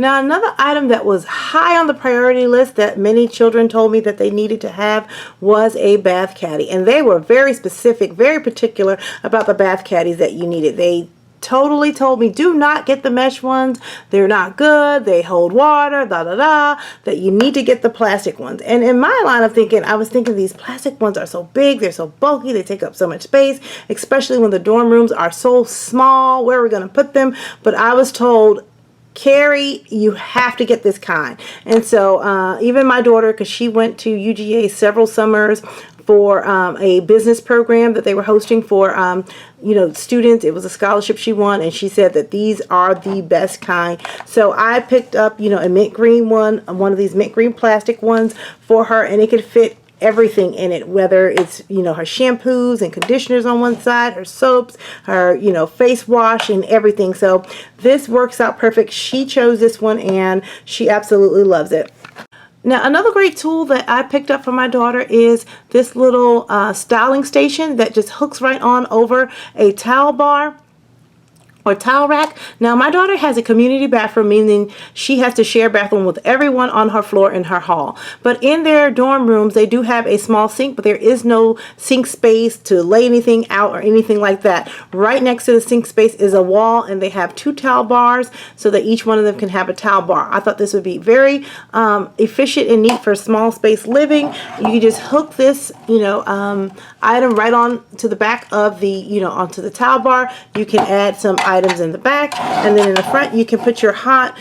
Now, another item that was high on the priority list that many children told me that they needed to have was a bath caddy. And they were very specific, very particular about the bath caddies that you needed. They totally told me, do not get the mesh ones. They're not good. They hold water, that you need to get the plastic ones. And in my line of thinking, I was thinking these plastic ones are so big, they're so bulky, they take up so much space, especially when the dorm rooms are so small. Where are we going to put them? But I was told, Carrie, you have to get this kind. And so even my daughter, because she went to UGA several summers for a business program that they were hosting for students. It was a scholarship she won, and she said that these are the best kind. So I picked up a mint green one of these mint green plastic ones for her, and it could fit everything in it, whether it's her shampoos and conditioners on one side, her soaps, her face wash and everything. So this works out perfect. She chose this one and she absolutely loves it. Now, another great tool that I picked up for my daughter is this little styling station that just hooks right on over a towel bar or towel rack. Now, my daughter has a community bathroom, meaning she has to share bathroom with everyone on her floor in her hall. But in their dorm rooms, they do have a small sink, but there is no sink space to lay anything out or anything like that. Right next to the sink space is a wall, and they have 2 towel bars so that each one of them can have a towel bar. I thought this would be very efficient and neat for small space living. You can just hook this, item right on to the back of the, onto the towel bar. You can add some items in the back, and then in the front you can put your hot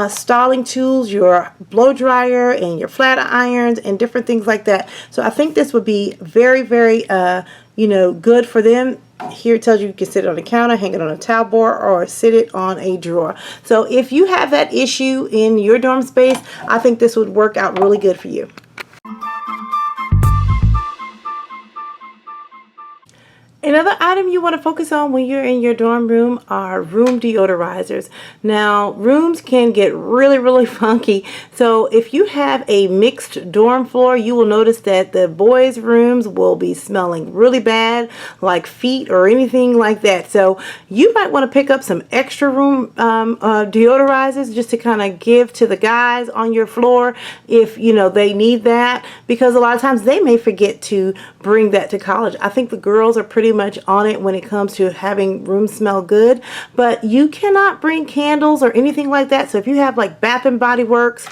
styling tools, your blow dryer and your flat irons and different things like that. So I think this would be very, very good for them. Here it tells you can sit it on a counter, hang it on a towel board, or sit it on a drawer. So if you have that issue in your dorm space, I think this would work out really good for you. Another item you want to focus on when you're in your dorm room are room deodorizers. Now, rooms can get really, really funky. So if you have a mixed dorm floor, you will notice that the boys' rooms will be smelling really bad, like feet or anything like that. So you might want to pick up some extra room deodorizers just to kind of give to the guys on your floor if they need that, because a lot of times they may forget to bring that to college. I think the girls are pretty much on it when it comes to having rooms smell good, but you cannot bring candles or anything like that. So if you have like Bath and Body Works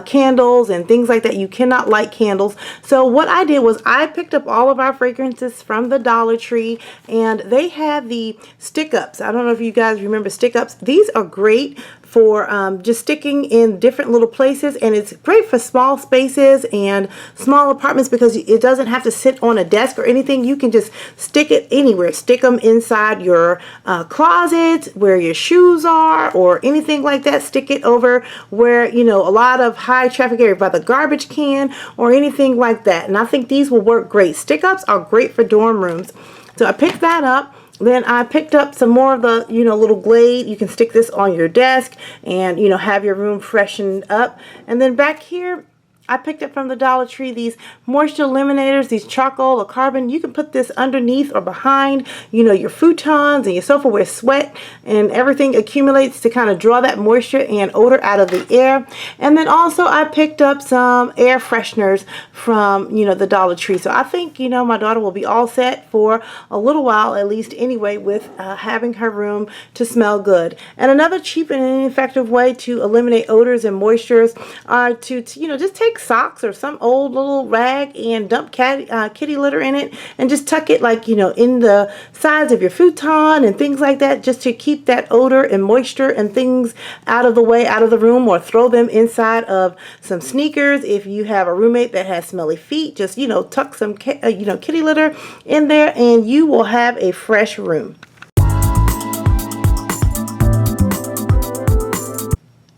candles and things like that, you cannot light candles. So what I did was I picked up all of our fragrances from the Dollar Tree, and they have the stick-ups. I don't know if you guys remember stick-ups. These are great for just sticking in different little places, and it's great for small spaces and small apartments because it doesn't have to sit on a desk or anything. You can just stick it anywhere. Stick them inside your closet where your shoes are or anything like that. Stick it over where a lot of high traffic area by the garbage can or anything like that. And I think these will work great. Stick-ups are great for dorm rooms. So I picked that up. Then I picked up some more of the, little Glade. You can stick this on your desk and, have your room freshened up. And then back here, I picked up from the Dollar Tree these moisture eliminators, these charcoal or carbon. You can put this underneath or behind, your futons and your sofa where sweat and everything accumulates to kind of draw that moisture and odor out of the air. And then also I picked up some air fresheners from, the Dollar Tree. So I think, my daughter will be all set for a little while, at least anyway, with having her room to smell good. And another cheap and effective way to eliminate odors and moistures are to just take socks or some old little rag and dump kitty litter in it and just tuck it in the sides of your futon and things like that, just to keep that odor and moisture and things out of the way, out of the room, or throw them inside of some sneakers. If you have a roommate that has smelly feet, just tuck some kitty litter in there and you will have a fresh room.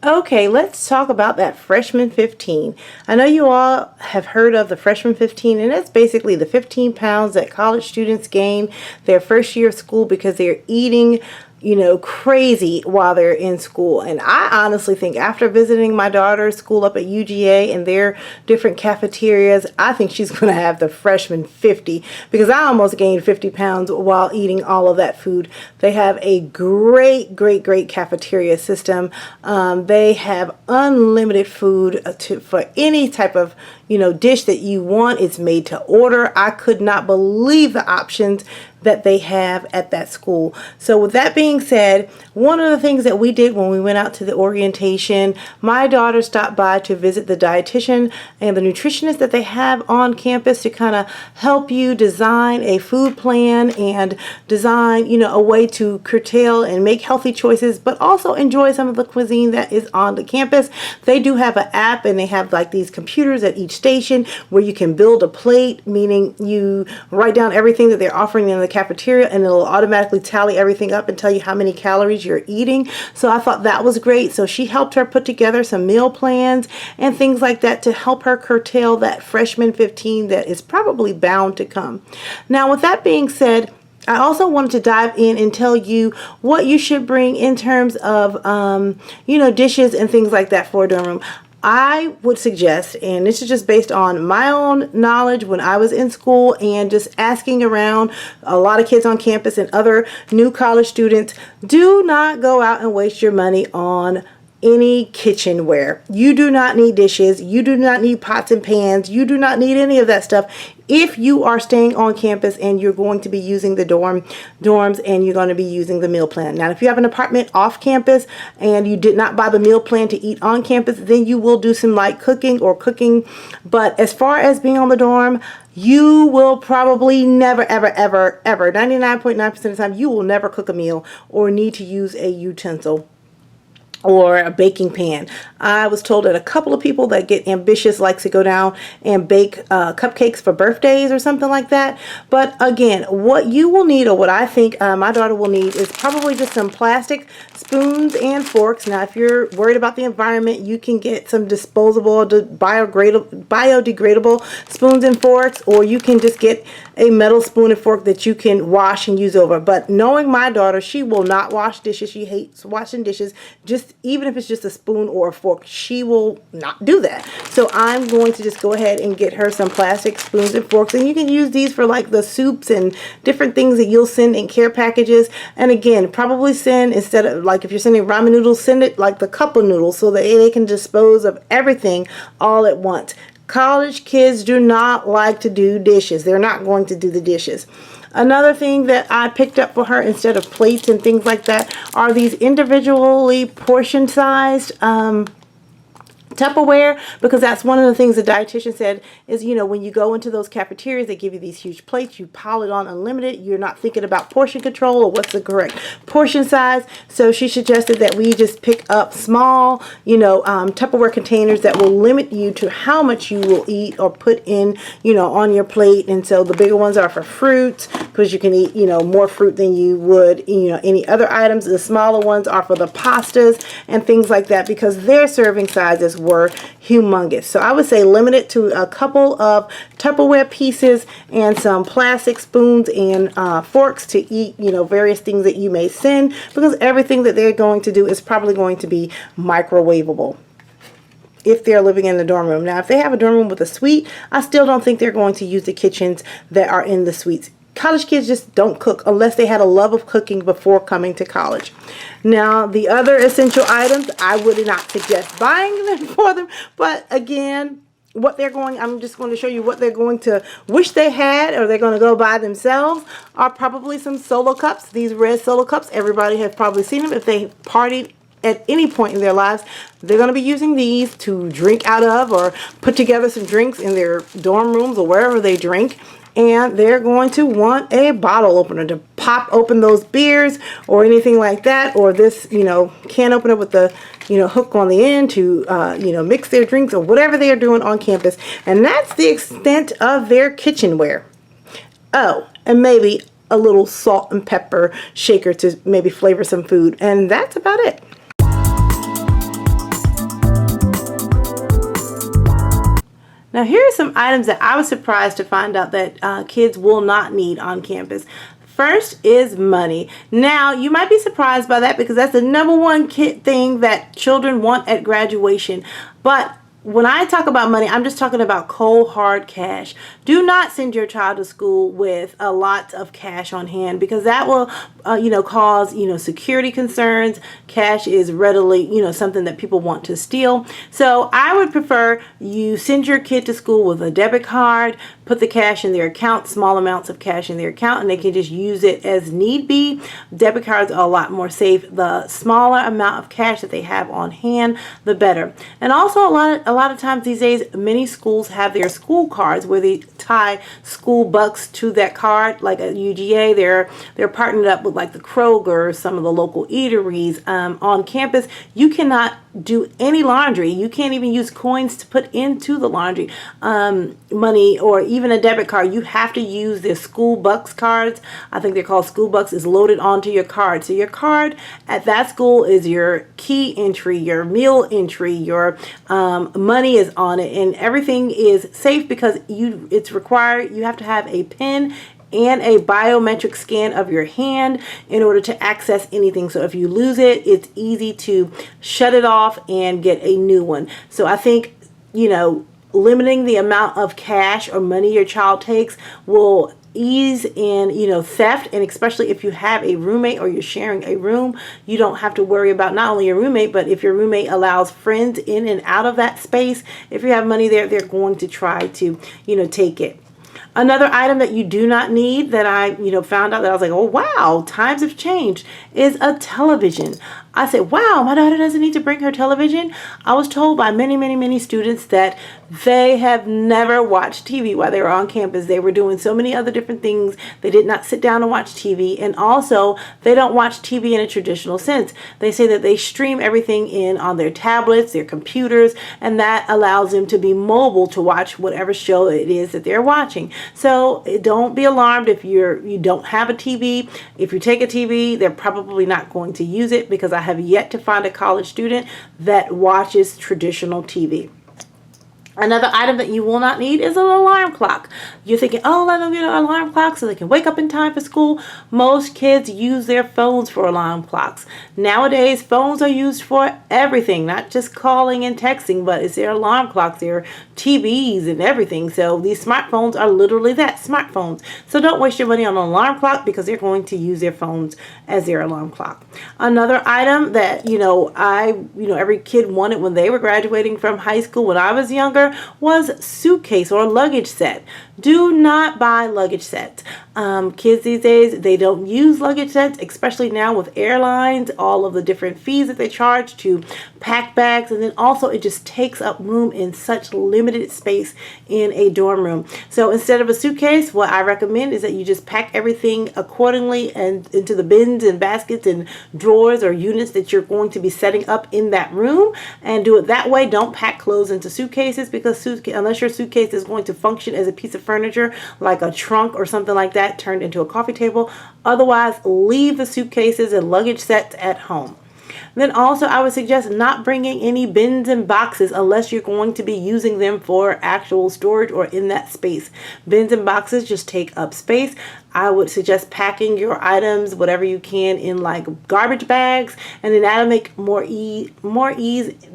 Okay, let's talk about that freshman 15. I know you all have heard of the freshman 15, and that's basically the 15 pounds that college students gain their first year of school because they're eating crazy while they're in school. And I honestly think after visiting my daughter's school up at UGA and their different cafeterias, I think she's going to have the freshman 50 because I almost gained 50 pounds while eating all of that food. They have a great cafeteria system. They have unlimited food for any type of dish that you want. It's made to order. I could not believe the options that they have at that school. So with that being said, one of the things that we did when we went out to the orientation, my daughter stopped by to visit the dietitian and the nutritionist that they have on campus to kind of help you design a food plan and design, a way to curtail and make healthy choices, but also enjoy some of the cuisine that is on the campus. They do have an app, and they have like these computers at each station where you can build a plate, meaning you write down everything that they're offering in the cafeteria and it'll automatically tally everything up and tell you how many calories you're eating. So I thought that was great. So she helped her put together some meal plans and things like that to help her curtail that freshman 15 that is probably bound to come. Now, with that being said, I also wanted to dive in and tell you what you should bring in terms of, dishes and things like that for a dorm room. I would suggest, and this is just based on my own knowledge when I was in school and just asking around a lot of kids on campus and other new college students, do not go out and waste your money on any kitchenware. You do not need dishes. You do not need pots and pans. You do not need any of that stuff if you are staying on campus and you're going to be using the dorms and you're going to be using the meal plan. Now, if you have an apartment off campus and you did not buy the meal plan to eat on campus, then you will do some light cooking or cooking. But as far as being on the dorm, you will probably never, ever, ever, ever, 99.9% of the time, you will never cook a meal or need to use a utensil or a baking pan. I was told that a couple of people that get ambitious like to go down and bake cupcakes for birthdays or something like that. But again, what you will need, or what I think my daughter will need, is probably just some plastic spoons and forks. Now, if you're worried about the environment, you can get some disposable, biodegradable spoons and forks, or you can just get a metal spoon and fork that you can wash and use over. But knowing my daughter, she will not wash dishes. She hates washing dishes. Just even if it's just a spoon or a fork, she will not do that. So I'm going to just go ahead and get her some plastic spoons and forks, and you can use these for like the soups and different things that you'll send in care packages. And again, probably send, instead of like if you're sending ramen noodles, send it like the cup of noodles so that they can dispose of everything all at once. College kids do not like to do dishes. They're not going to do the dishes. Another thing that I picked up for her instead of plates and things like that are these individually portion sized Tupperware, because that's one of the things the dietitian said is, you know, when you go into those cafeterias, they give you these huge plates, you pile it on unlimited, you're not thinking about portion control or what's the correct portion size. So she suggested that we just pick up small, you know, Tupperware containers that will limit you to how much you will eat or put in, you know, on your plate. And so the bigger ones are for fruits, because you can eat, you know, more fruit than you would, you know, any other items. The smaller ones are for the pastas and things like that, because their serving sizes were humongous. So I would say limit it to a couple of Tupperware pieces and some plastic spoons and forks to eat, you know, various things that you may send, because everything that they're going to do is probably going to be microwavable if they're living in the dorm room. Now, if they have a dorm room with a suite, I still don't think they're going to use the kitchens that are in the suites. College kids just don't cook unless they had a love of cooking before coming to college. Now, the other essential items, I would not suggest buying them for them. But again, I'm just going to show you what they're going to wish they had, or they're going to go buy themselves, are probably some Solo cups. These red Solo cups, everybody has probably seen them if they partied at any point in their lives. They're going to be using these to drink out of or put together some drinks in their dorm rooms or wherever they drink. And they're going to want a bottle opener to pop open those beers or anything like that, or this, you know, can opener with the, you know, hook on the end to, you know, mix their drinks or whatever they are doing on campus. And that's the extent of their kitchenware. Oh, and maybe a little salt and pepper shaker to maybe flavor some food. And that's about it. Now, here are some items that I was surprised to find out that kids will not need on campus. First is money. Now, you might be surprised by that, because that's the number one thing that children want at graduation. But when I talk about money, I'm just talking about cold, hard cash. Do not send your child to school with a lot of cash on hand, because that will, you know, cause, you know, security concerns. Cash is readily, you know, something that people want to steal. So I would prefer you send your kid to school with a debit card, put the cash in their account, small amounts of cash in their account, and they can just use it as need be. Debit cards are a lot more safe. The smaller amount of cash that they have on hand, the better. And also a lot of times these days, many schools have their school cards where they tie school bucks to that card. Like at UGA, they're partnered up with like the Kroger, some of the local eateries on campus. You cannot do any laundry. You can't even use coins to put into the laundry money, or even a debit card. You have to use their school bucks cards. I think they're called school bucks. Is loaded onto your card. So your card at that school is your key entry, your meal entry, your money is on it, and everything is safe because it's required. You have to have a PIN and a biometric scan of your hand in order to access anything. So if you lose it, it's easy to shut it off and get a new one. So I think, you know, limiting the amount of cash or money your child takes will ease in, you know, theft. And especially if you have a roommate or you're sharing a room, you don't have to worry about not only your roommate, but if your roommate allows friends in and out of that space, if you have money there, they're going to try to, you know, take it. Another item that you do not need that I, found out that I was like, oh wow, times have changed, is a television. I said, wow, my daughter doesn't need to bring her television. I was told by many, many, many students that they have never watched TV while they were on campus. They were doing so many other different things. They did not sit down and watch TV. And also, they don't watch TV in a traditional sense. They say that they stream everything in on their tablets, their computers, and that allows them to be mobile to watch whatever show it is that they're watching. So don't be alarmed if you don't have a TV. If you take a TV, they're probably not going to use it, because I have yet to find a college student that watches traditional TV. Another item that you will not need is an alarm clock. You're thinking, oh, let them get an alarm clock so they can wake up in time for school. Most kids use their phones for alarm clocks. Nowadays, phones are used for everything, not just calling and texting, but it's their alarm clocks, their TVs and everything. So these smartphones are literally that, smartphones. So don't waste your money on an alarm clock, because they're going to use their phones as their alarm clock. Another item that, every kid wanted when they were graduating from high school when I was younger was suitcase or luggage set. Do not buy luggage sets. Kids these days, they don't use luggage sets, especially now with airlines, all of the different fees that they charge to pack bags. And then also it just takes up room in such limited space in a dorm room. So instead of a suitcase, what I recommend is that you just pack everything accordingly and into the bins and baskets and drawers or units that you're going to be setting up in that room, and do it that way. Don't pack clothes into suitcases, because unless your suitcase is going to function as a piece of furniture like a trunk or something like that turned into a coffee table. Otherwise, leave the suitcases and luggage sets at home. Then also, I would suggest not bringing any bins and boxes unless you're going to be using them for actual storage or in that space. Bins and boxes just take up space. I would suggest packing your items, whatever you can, in like garbage bags, and then that'll make more ease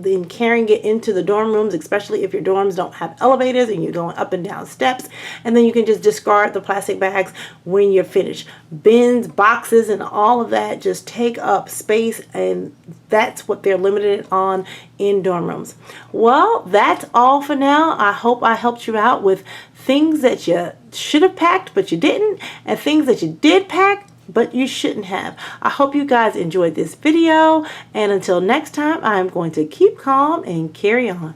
in carrying it into the dorm rooms, especially if your dorms don't have elevators and you're going up and down steps. And then you can just discard the plastic bags when you're finished. Bins, boxes, and all of that just take up space, and that's what they're limited on in dorm rooms. Well, that's all for now. I hope I helped you out with things that you should have packed but you didn't, and things that you did pack but you shouldn't have. I hope you guys enjoyed this video, and until next time, I'm going to keep calm and carry on.